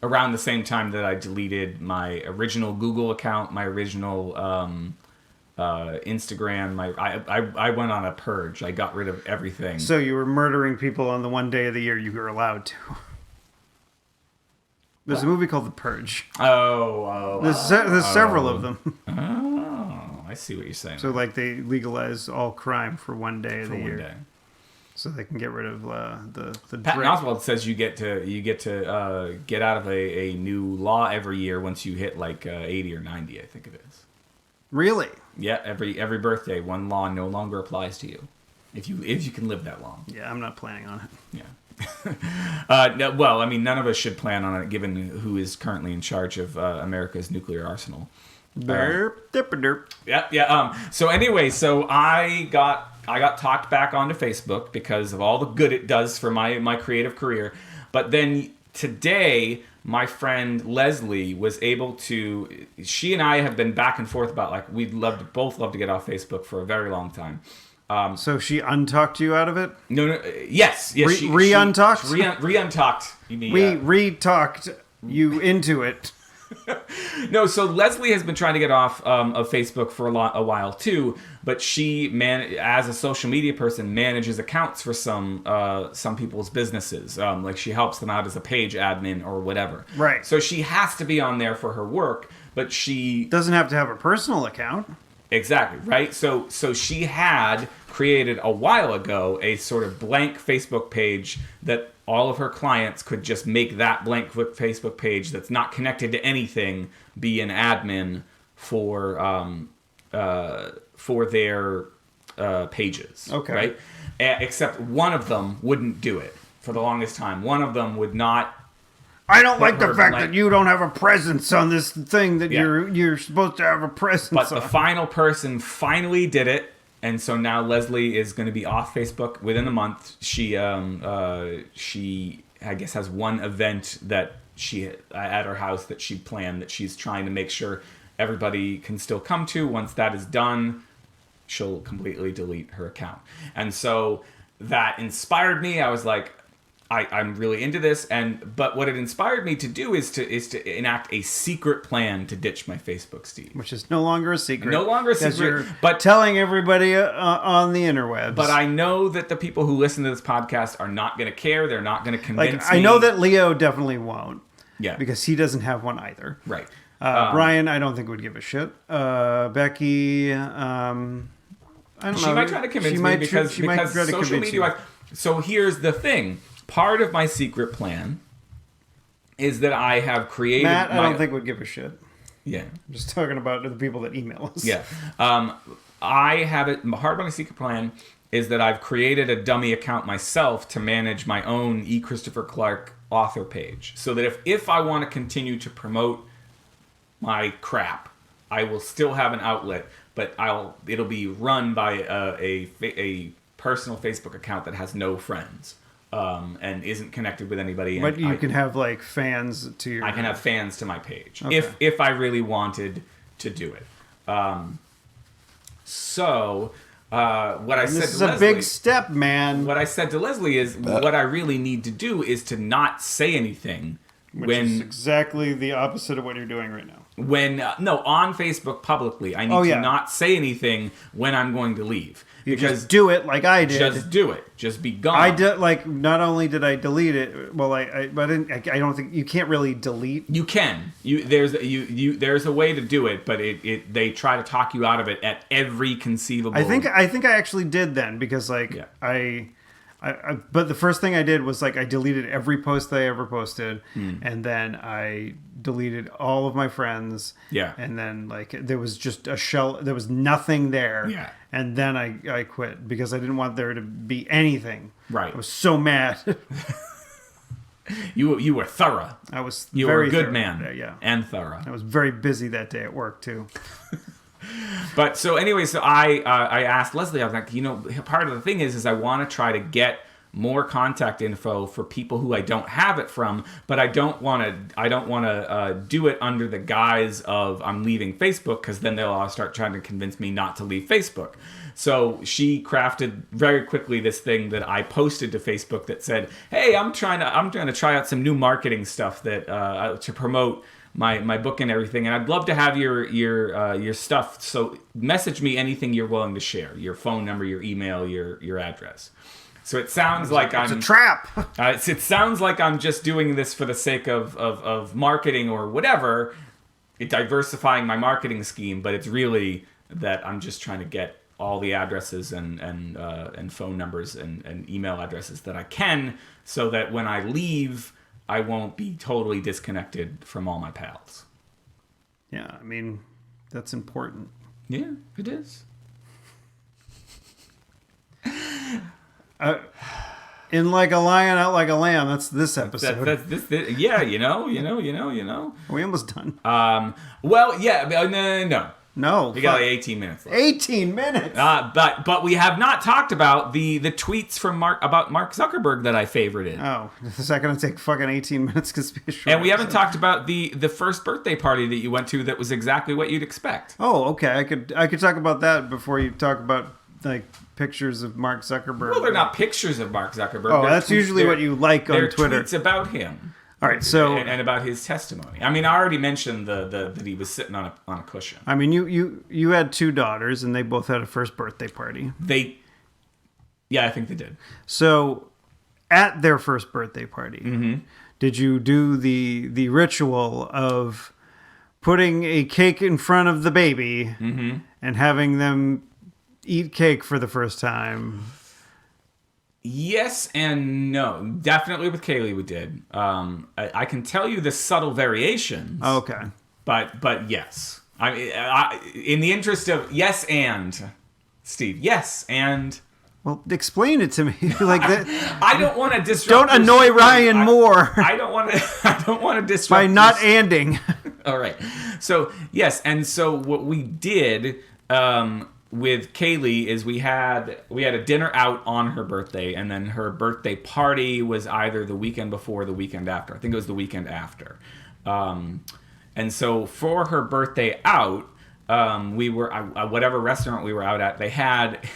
Around the same time that I deleted my original Google account, my original Instagram, I went on a purge. I got rid of everything.
So you were murdering people on the one day of the year you were allowed to. There's a movie called The Purge. There's several of them.
Oh, I see what you're saying.
So like they legalize all crime for one day of the year.
Day.
So they can get rid of the
Patton Oswalt says you get to get out of a new law every year once you hit like 80 or 90, I think it is.
Really?
Yeah, every birthday, one law no longer applies to you, if you can live that long.
Yeah, I'm not planning on it.
Yeah. No, well, I mean, none of us should plan on it, given who is currently in charge of America's nuclear arsenal.
Derp.
Yeah. So anyway, I got talked back onto Facebook because of all the good it does for my creative career. But then today, my friend Leslie was able to. She and I have been back and forth about like we'd both love to get off Facebook for a very long time.
So she untucked you out of it?
No. Yes.
She re-untucked?
Re-untucked. You mean?
We re-talked you into it.
No, so Leslie has been trying to get off of Facebook for a while too, but she, as a social media person, manages accounts for some people's businesses. Like she helps them out as a page admin or whatever.
Right.
So she has to be on there for her work, but she
doesn't have to have a personal account.
Exactly, right? So she had created a while ago a sort of blank Facebook page that all of her clients could just make that blank Facebook page that's not connected to anything be an admin for their pages.
Okay.
Right? Except one of them wouldn't do it for the longest time. One of them would not.
I don't like the fact that you don't have a presence on this thing that you're supposed to have a presence on.
But the final person finally did it. And so now Leslie is going to be off Facebook within a month. She I guess has one event that she at her house that she planned that she's trying to make sure everybody can still come to. Once that is done, she'll completely delete her account. And so that inspired me. I was like, I'm really into this, but what it inspired me to do is to enact a secret plan to ditch my Facebook, Steve.
Which is no longer a secret.
No longer a secret,
but telling everybody on the interwebs.
But I know that the people who listen to this podcast are not going to care. They're not going to convince me.
I know that Leo definitely won't.
Yeah.
Because he doesn't have one either.
Right.
Brian, I don't think would give a shit. Becky, I don't know.
She might try to convince me because social media. So here's the thing. Part of my secret plan is that I have created...
Matt, I don't think would give a shit.
Yeah.
I'm just talking about the people that email us.
Yeah. I have it... Part of my secret plan is that I've created a dummy account myself to manage my own E. Christopher Clark author page. So that if I want to continue to promote my crap, I will still have an outlet, but it'll be run by a personal Facebook account that has no friends. And isn't connected with anybody.
But you can have like fans to your...
I can have fans to my page
okay.
if I really wanted to do it. So what I said to Leslie... This is a
big step, man.
What I said to Leslie is what I really need to do is to not say anything.
Which is exactly the opposite of what you're doing right now.
On Facebook publicly, I need to not say anything when I'm going to leave.
Because just do it like I did.
Just do it. Just be gone.
I did not only did I delete it. Well, I don't think you can't really delete.
You can. There's a way to do it, but they try to talk you out of it at every conceivable.
I think I actually did then because but the first thing I did was I deleted every post that I ever posted, and then I deleted all of my friends.
Yeah.
And then there was just a shell. There was nothing there.
Yeah.
And then I quit because I didn't want there to be anything.
Right.
I was so mad.
You were thorough.
You were
a good
thorough.
man.
Yeah.
And thorough.
I was very busy that day at work too.
But so anyway, I asked Leslie, I was like, part of the thing is I want to try to get more contact info for people who I don't have it from, but I don't want to do it under the guise of I'm leaving Facebook, because then they'll all start trying to convince me not to leave Facebook. So she crafted very quickly this thing that I posted to Facebook that said, "Hey, I'm trying to try out some new marketing stuff that to promote my book and everything, and I'd love to have your stuff. So message me anything you're willing to share, your phone number, your email, your address." So it sounds like
it's a trap.
It sounds like I'm just doing this for the sake of marketing or whatever, diversifying my marketing scheme. But it's really that I'm just trying to get all the addresses and phone numbers and email addresses that I can, so that when I leave, I won't be totally disconnected from all my pals.
Yeah, I mean, that's important.
Yeah, it is.
In like a lion, out like a lamb. That's this episode.
That's this. Yeah, you know.
Are we almost done?
Well, yeah, no. We got 18 minutes left.
18 minutes.
But we have not talked about the tweets from Mark Zuckerberg that I favorited.
Oh, is that going to take fucking 18 minutes?
And we haven't talked about the first birthday party that you went to that was exactly what you'd expect.
Oh, okay. I could talk about that before you talk about pictures of Mark Zuckerberg.
Well, they're not pictures of Mark Zuckerberg.
Oh, that's usually what you like on Twitter.
They're tweets about him.
All right, so
and about his testimony. I mean, I already mentioned that he was sitting on a cushion.
I mean, you had two daughters, and they both had a first birthday party.
Yeah, I think they did.
So, at their first birthday party, did you do the ritual of putting a cake in front of the baby and having them eat cake for the first time?
Yes and no. Definitely with Kaylee we did. I can tell you the subtle variations.
Okay.
But yes. I mean, in the interest of yes and, Steve, yes and...
Well, explain it to me. Like that.
I don't want to disrupt.
Don't annoy Ryan more.
I don't want to disrupt
by not anding.
All right. So yes, and so what we did with Kaylee is we had a dinner out on her birthday, and then her birthday party was either the weekend before or the weekend after. I think it was the weekend after. And so for her birthday out, we were whatever restaurant we were out at. They had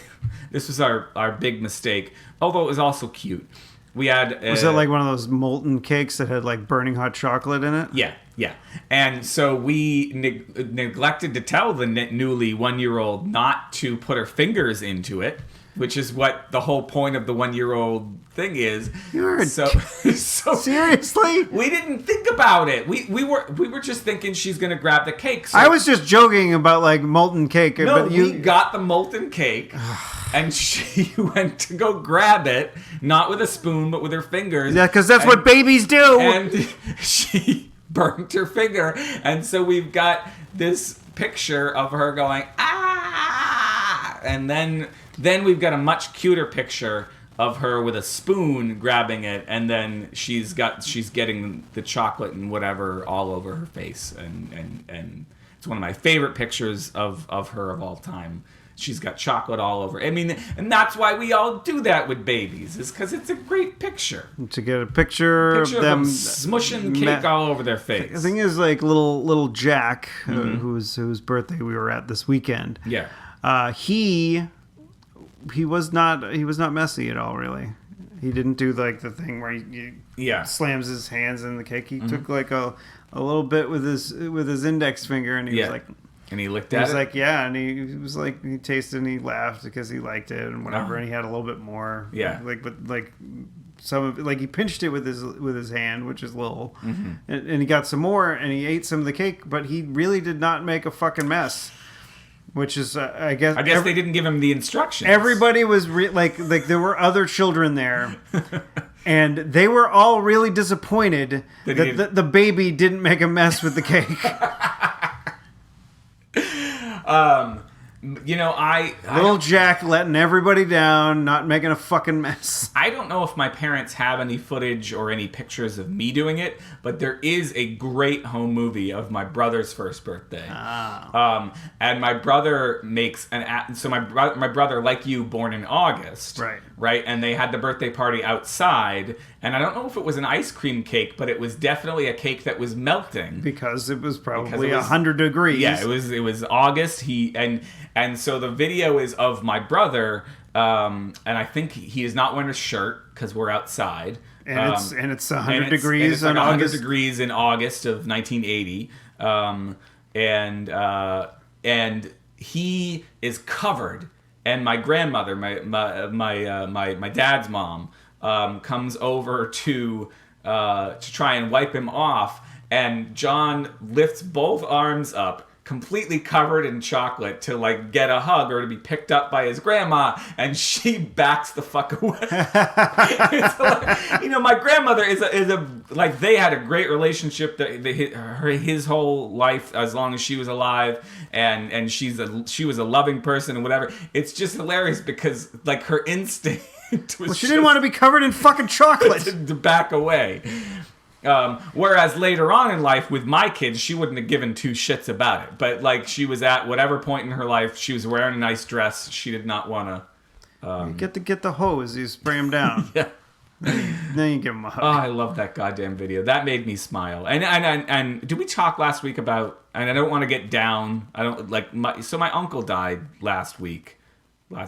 this was our big mistake, although it was also cute. We had
was it like one of those molten cakes that had like burning hot chocolate in it?
Yeah. And so we neglected to tell the newly 1-year-old not to put her fingers into it, which is what the whole point of the 1-year-old thing is. So
seriously?
We didn't think about it. We were just thinking she's gonna grab the cake. So
I was just joking about like molten cake.
No,
but
we got the molten cake, and she went to go grab it, not with a spoon, but with her fingers.
Yeah, because that's what babies do.
And she burnt her finger, and so we've got this picture of her going ah, and then we've got a much cuter picture of her with a spoon grabbing it, and then she's getting the chocolate and whatever all over her face, and it's one of my favorite pictures of her of all time. She's got chocolate all over. I mean, and that's why we all do that with babies, is because it's a great picture.
To get a picture of them
smushing cake all over their face.
The thing is, like little Jack, whose birthday we were at this weekend.
Yeah.
He was not messy at all, really. He didn't do like the thing where he slams his hands in the cake. He took like a little bit with his index finger, and he was like.
And he looked at it?
He was like, yeah, and he was like, he tasted and he laughed because he liked it and whatever, and he had a little bit more.
Yeah.
Like some of it, like he pinched it with his hand, which is little, and he got some more, and he ate some of the cake, but he really did not make a fucking mess. Which is, I guess
they didn't give him the instructions.
Everybody was like there were other children there, and they were all really disappointed that the baby didn't make a mess with the cake. Little Jack letting everybody down, not making a fucking mess.
I don't know if my parents have any footage or any pictures of me doing it, but there is a great home movie of my brother's first birthday.
Oh.
And my brother makes so my brother, like you, born in August, right? And they had the birthday party outside, and I don't know if it was an ice cream cake, but it was definitely a cake that was melting
because it was probably 100 degrees.
Yeah, it was August. And so the video is of my brother, and I think he is not wearing a shirt because we're outside.
And it's 100 degrees
it's like 100 degrees in August of 1980. And he is covered. And my grandmother, my dad's mom, comes over to try and wipe him off. And John lifts both arms up, completely covered in chocolate, to like get a hug or to be picked up by his grandma, and she backs the fuck away. My grandmother is a like, they had a great relationship his whole life as long as she was alive, and she was a loving person and whatever. It's just hilarious because like her instinct was
she didn't want to be covered in fucking chocolate
to back away. Whereas later on in life with my kids, she wouldn't have given two shits about it. But like, she was at whatever point in her life, she was wearing a nice dress. She did not want
to get the hose. You spray them down.
Yeah.
Then you give them a hug.
Oh, I love that goddamn video. That made me smile. And did we talk last week about? And I don't want to get down. I don't like my uncle died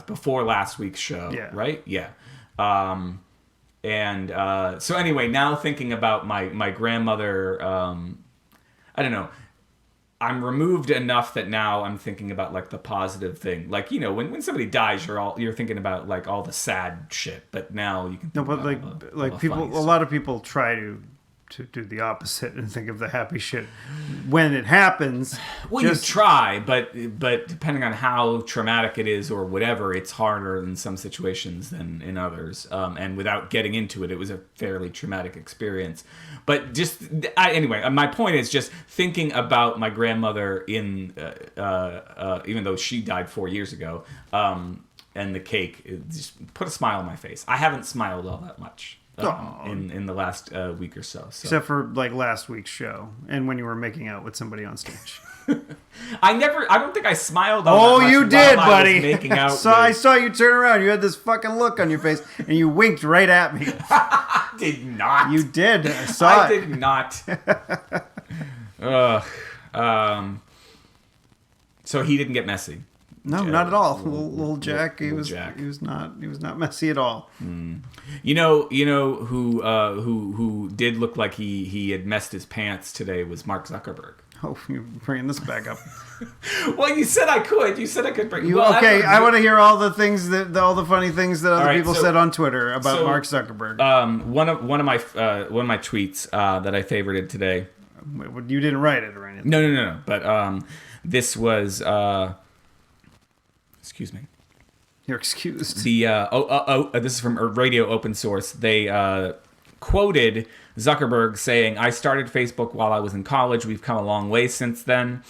before last week's show.
Yeah.
Right. Yeah. So anyway, now thinking about my grandmother, I don't know. I'm removed enough that now I'm thinking about like the positive thing. Like, when somebody dies, you're thinking about like all the sad shit. But now you can think about
people. A lot of people try to do the opposite and think of the happy shit when it happens.
Well, you try, but depending on how traumatic it is or whatever, it's harder in some situations than in others. And without getting into it, it was a fairly traumatic experience. But anyway, my point is just thinking about my grandmother even though she died 4 years ago, and the cake, it just put a smile on my face. I haven't smiled all that much. In the last week or so.
Except for like last week's show and when you were making out with somebody on stage.
I don't think I smiled all that much.
You did, buddy.
I was making out
I saw you turn around. You had this fucking look on your face and you winked right at me.
I did not.
You did. I saw it.
I did not. So he didn't get messy.
No, not at all. Little Jack, he was not messy at all.
You know who did look like he had messed his pants today was Mark Zuckerberg.
Oh, you're bringing this back up.
Well, you said I could. You said I could bring.
Okay, I want to hear all the things all the funny things that other people said on Twitter about Mark Zuckerberg.
One of my tweets that I favorited today.
You didn't write it or anything.
No. But this was. Excuse me.
You're excused.
This is from Radio Open Source. They quoted Zuckerberg saying, "I started Facebook while I was in college. We've come a long way since then."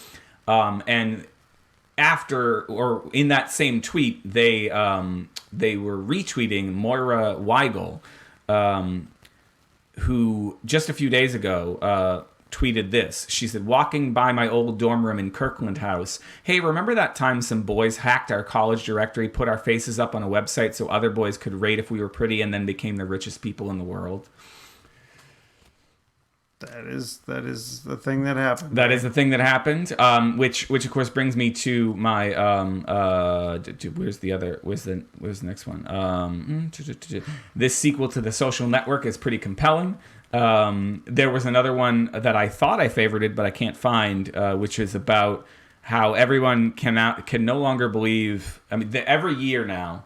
And after, or in that same tweet, they were retweeting Moira Weigel, who just a few days ago tweeted this. She said, "Walking by my old dorm room in Kirkland House. Hey, remember that time some boys hacked our college directory, put our faces up on a website so other boys could rate if we were pretty, and then became the richest people in the world?"
That is the thing that happened.
That is the thing that happened. Which of course brings me to my where's the next one? This sequel to The Social Network is pretty compelling. There was another one that I thought I favorited, but I can't find, which is about how everyone can no longer believe. I mean, every year now,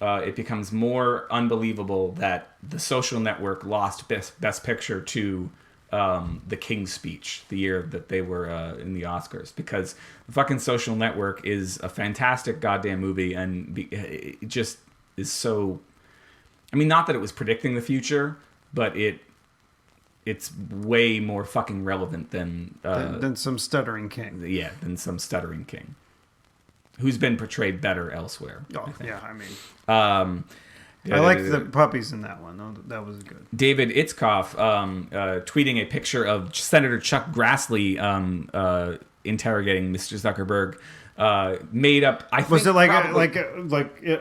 it becomes more unbelievable that The Social Network lost Best Picture to The King's Speech, the year that they were in the Oscars, because the fucking Social Network is a fantastic goddamn movie, and it just is so. I mean, not that it was predicting the future, but it's way more fucking relevant than
some stuttering king.
Yeah, than some stuttering king, who's been portrayed better elsewhere.
Oh, yeah, I mean. I like the puppies in that one. That was good.
David Itzkoff tweeting a picture of Senator Chuck Grassley interrogating Mr. Zuckerberg. Made up. I think
was it like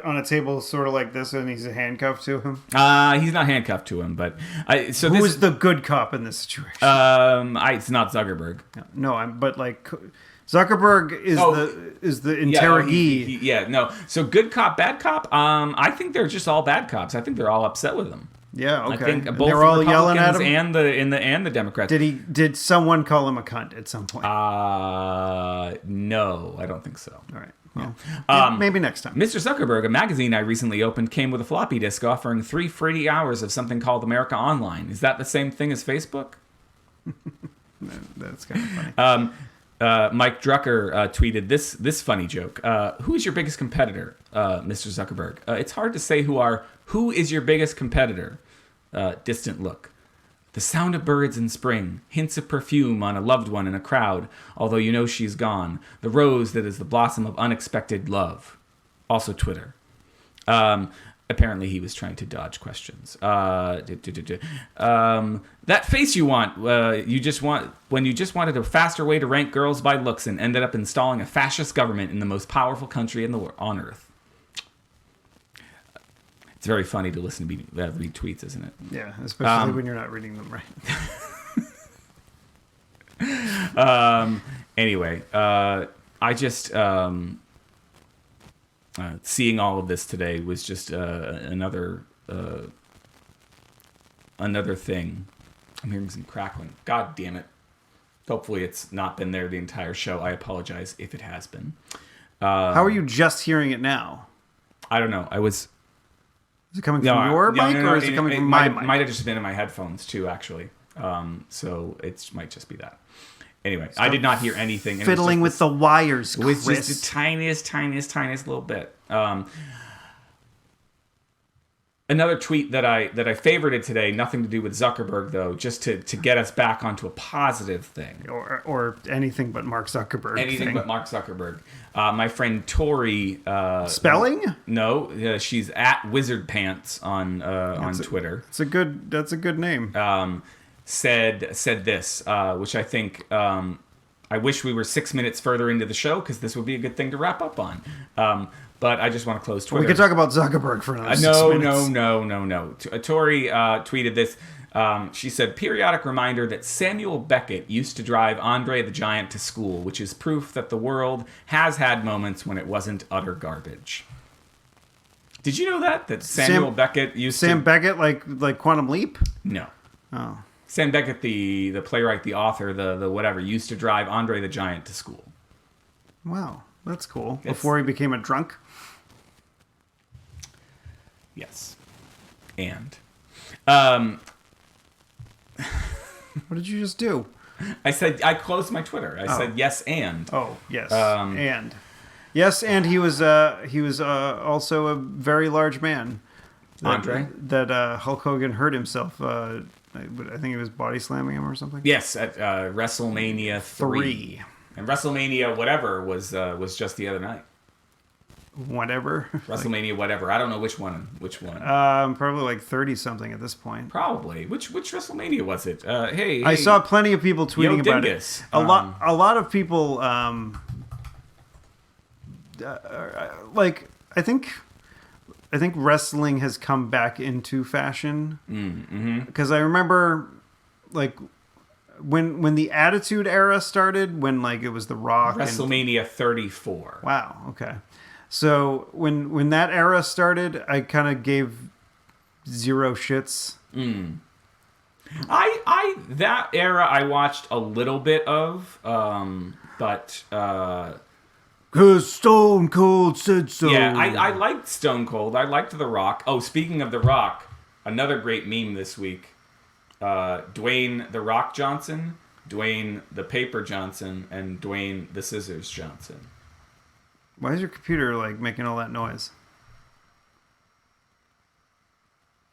on a table, sort of like this, and he's handcuffed to him?
He's not handcuffed to him, but
who is the good cop in this situation?
It's not Zuckerberg.
No, but like. Zuckerberg is the interrogee.
No. So good cop, bad cop. I think they're just all bad cops. I think they're all upset with him.
Yeah, okay.
I think both
they're all yelling at him,
and the Democrats.
Did someone call him a cunt at some point?
No, I don't think so.
All right. Well, maybe next time.
Mr. Zuckerberg, a magazine I recently opened, came with a floppy disk offering 3 free hours of something called America Online. Is that the same thing as Facebook?
That's kind of funny.
Mike Drucker tweeted this funny joke. Who is your biggest competitor, Mr. Zuckerberg? It's hard to say who is your biggest competitor? Distant look. The sound of birds in spring, hints of perfume on a loved one in a crowd, although you know she's gone. The rose that is the blossom of unexpected love. Also Twitter. Apparently he was trying to dodge questions. That face you want, when you just wanted a faster way to rank girls by looks and ended up installing a fascist government in the most powerful country on earth. It's very funny to listen to me read tweets, isn't it?
Yeah, especially when you're not reading them right.
Anyway, I just... seeing all of this today was just another thing. I'm hearing some crackling. God damn it. Hopefully it's not been there the entire show. I apologize if it has been.
How are you just hearing it now?
I don't know. Is
it coming from your mic or is it coming from my mic?
It might have just been in my headphones too, actually. So it might just be that. Anyway, I did not hear anything.
Fiddling with the wires,
Chris. It was just the tiniest little bit. Another tweet that I favorited today, nothing to do with Zuckerberg though, just to get us back onto a positive thing.
Or anything but Mark Zuckerberg.
But Mark Zuckerberg. My friend Tori.
Spelling?
No, she's at Wizard Pants on Twitter.
That's a good name.
Said this, which I think I wish we were 6 minutes further into the show because this would be a good thing to wrap up on. But I just want to close Twitter.
We could talk about Zuckerberg for another 6 minutes.
No. Tori tweeted this. She said, periodic reminder that Samuel Beckett used to drive Andre the Giant to school, which is proof that the world has had moments when it wasn't utter garbage. Did you know that Samuel Beckett used
Sam Beckett, like Quantum Leap?
No.
Oh.
Sam Beckett, the playwright, the author, the whatever, used to drive Andre the Giant to school.
Wow, that's cool. Before he became a drunk?
Yes. And.
What did you just do?
I closed my Twitter. I said yes and.
Oh, yes. And. Yes, and he was also a very large man.
Andre?
That Hulk Hogan hurt himself. I think he was body slamming him or something.
Yes, at WrestleMania 3. And WrestleMania whatever was just the other night.
Whatever.
WrestleMania whatever. I don't know which one.
Probably like 30 something at this point.
Probably. Which WrestleMania was it? Hey.
I saw plenty of people tweeting about it. A lot of people like I think wrestling has come back into fashion. Because I remember like when the Attitude Era started, when like it was The Rock.
WrestleMania 34.
Wow. Okay. So when that era started, I kind of gave zero shits.
That era I watched a little bit of, but
'cause Stone Cold said so.
Yeah, I liked Stone Cold. I liked The Rock. Oh, speaking of The Rock, another great meme this week. Dwayne The Rock Johnson, Dwayne The Paper Johnson, and Dwayne The Scissors Johnson.
Why is your computer like making all that noise?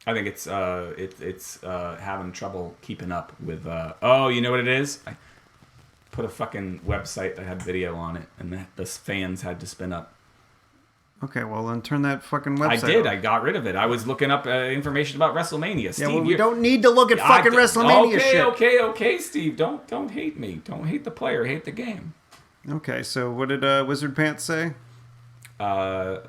I think it's having trouble keeping up with. Oh, you know what it is? I put a fucking website that had video on it, and the fans had to spin up.
Okay, well then turn that fucking website.
I did.
off.
I got rid of it. I was looking up information about WrestleMania. Steve,
yeah, well, we don't need to look at fucking WrestleMania shit.
Okay, Steve. Don't hate me. Don't hate the player. Hate the game.
Okay, so what did Wizard Pants say?
Andre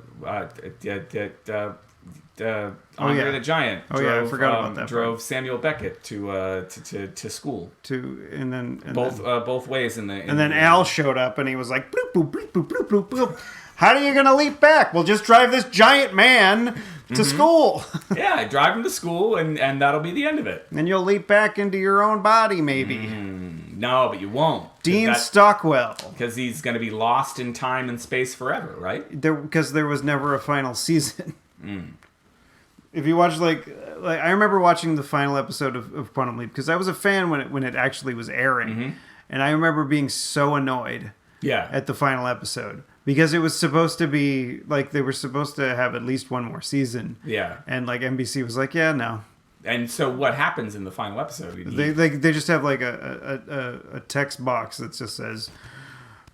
the Giant.
Oh yeah, I forgot about that.
Drove Samuel Beckett to school. Both ways in the.
And then Al showed up and he was like, bloop, bloop, bloop, bloop, bloop, bloop, bloop. How are you gonna leap back? We'll just drive this giant man to school.
Yeah, I drive him to school, and that'll be the end of it.
And you'll leap back into your own body, maybe.
No, but you won't.
Dean Stockwell.
Because he's going to be lost in time and space forever, right?
Because there was never a final season. If you watch, like I remember watching the final episode of Quantum Leap, because I was a fan when it actually was airing. And I remember being so annoyed at the final episode. Because it was supposed to be, like, they were supposed to have at least one more season. Yeah. And, like, NBC was like, yeah, no.
And so what happens in the final episode?
They just have, like, a text box that just says,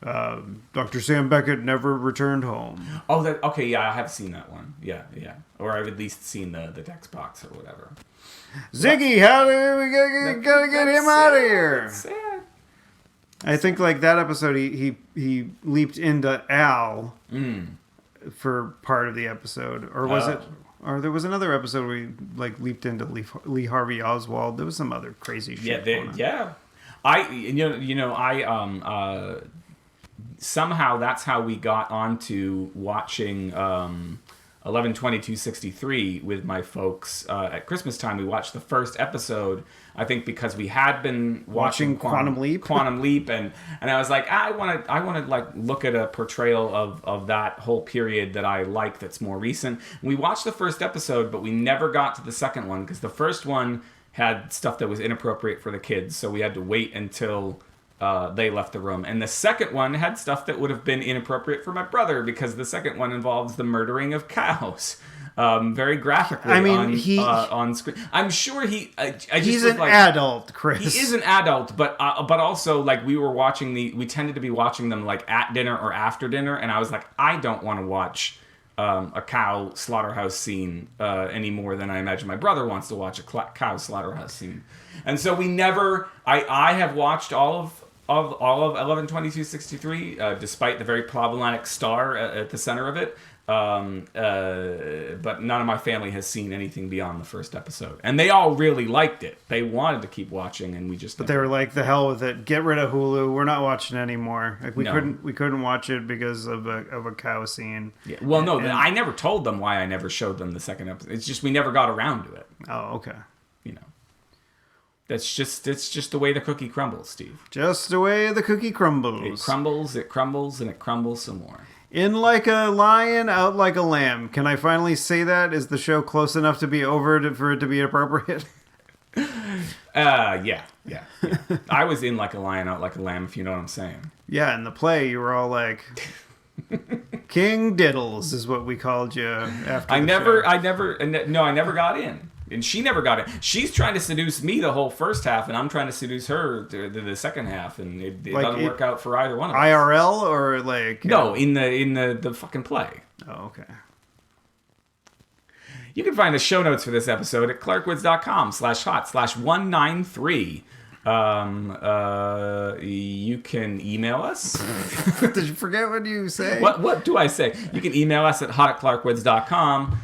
Dr. Sam Beckett never returned home.
Oh, okay, yeah, I have seen that one. Yeah. Or I've at least seen the text box or whatever.
Ziggy, how do we gotta get him out of here?
That's sad.
I think like that episode, he leaped into Al for part of the episode, or was it? Or there was another episode where he like leaped into Lee Harvey Oswald. There was some other crazy shit.
Yeah. I somehow that's how we got onto watching 11/22/63 with my folks at Christmas time. We watched the first episode, I think, because we had been watching
Quantum Leap,
and I was like, I want to like look at a portrayal of that whole period that I like that's more recent. And we watched the first episode, but we never got to the second one because the first one had stuff that was inappropriate for the kids, so we had to wait until they left the room. And the second one had stuff that would have been inappropriate for my brother because the second one involves the murdering of cows. Very graphically. I mean, on screen. I'm sure he's
an adult, Chris.
He is an adult, but also like we tended to be watching them like at dinner or after dinner, and I was like, I don't want to watch a cow slaughterhouse scene any more than I imagine my brother wants to watch a cow slaughterhouse scene. And so we never. I have watched all all of 11/22/63, despite the very problematic star at the center of it. But none of my family has seen anything beyond the first episode, and they all really liked it. They wanted to keep watching, and we just.
But they were like, "The hell with it! Get rid of Hulu. We're not watching anymore. Like we couldn't watch it because of a cow scene."
Yeah. Well, I never told them why I never showed them the second episode. It's just we never got around to it.
Oh, okay.
You know. It's just the way the cookie crumbles, Steve.
Just the way the cookie crumbles.
It crumbles, and it crumbles some more.
In like a lion, out like a lamb. Can I finally say that? Is the show close enough to be over for it to be appropriate?
Yeah. I was in like a lion, out like a lamb, if you know what I'm saying.
Yeah, in the play, you were all like, King Diddles is what we called you after
I never got in. And she never got it. She's trying to seduce me the whole first half, and I'm trying to seduce her the second half, and it doesn't work out for either one of us.
IRL or like
no, in the fucking play.
Oh, okay.
You can find the show notes for this episode at clarkwoods.com/hot/193. You can email us.
Did you forget what you say?
What do I say? You can email us at hot@clarkwoods.com.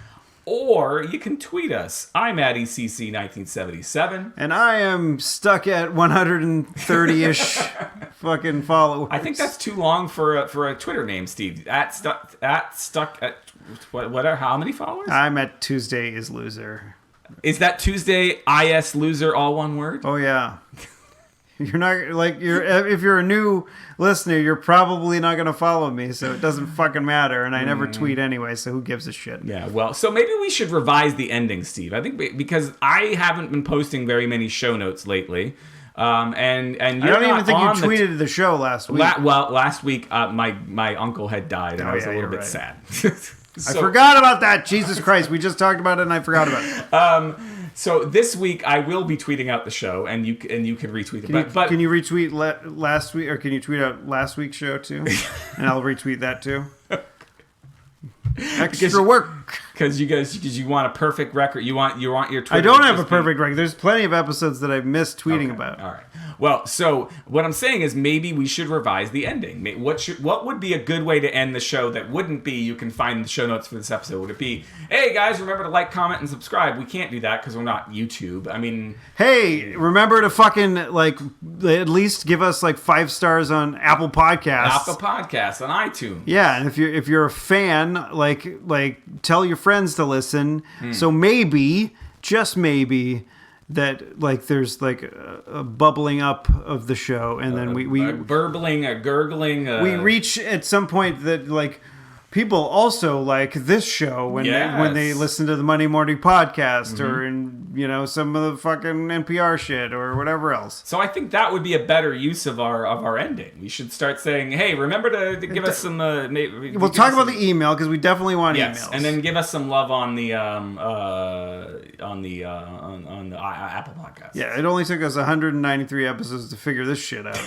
Or you can tweet us. I'm at ECC1977.
And I am stuck at 130-ish fucking followers.
I think that's too long for a Twitter name, Steve. Stuck at whatever. How many followers?
I'm at Tuesday is Loser.
Is that Tuesday is Loser all one word?
Oh yeah. You're not like if you're a new listener, you're probably not going to follow me, so it doesn't fucking matter. And I never tweet anyway, so who gives a shit?
Yeah, well, so maybe we should revise the ending, Steve. I think because I haven't been posting very many show notes lately, and
I don't even think you tweeted the show last week.
Last week, my uncle had died, and I was a little bit sad.
I forgot about that. Jesus Christ, we just talked about it, and I forgot about it.
So this week I will be tweeting out the show, and you can retweet it. But
can you retweet last week, or can you tweet out last week's show too? And I'll retweet that too. Extra work
because you want a perfect record. You want your Twitter.
I don't have a perfect record. There's plenty of episodes that I've missed tweeting about.
All right. Well, so what I'm saying is maybe we should revise the ending. What would be a good way to end the show that wouldn't be, you can find the show notes for this episode? Would it be, hey guys, remember to like, comment, and subscribe? We can't do that because we're not YouTube. I mean,
hey, remember to fucking like at least give us like 5 stars on Apple Podcasts.
Apple Podcasts on iTunes.
Yeah, and if you're a fan, like tell your friends to listen. So maybe, just maybe, that like there's like a bubbling up of the show, and then we
burbling, a gurgling.
We reach at some point that like people also like this show when they listen to the Monday Morning Podcast or in some of the fucking NPR shit or whatever else.
So I think that would be a better use of our ending. We should start saying, hey, remember to give us some.
We'll talk about the email because we definitely want emails,
and then give us some love on the Apple Podcast.
Yeah, it only took us 193 episodes to figure this shit out.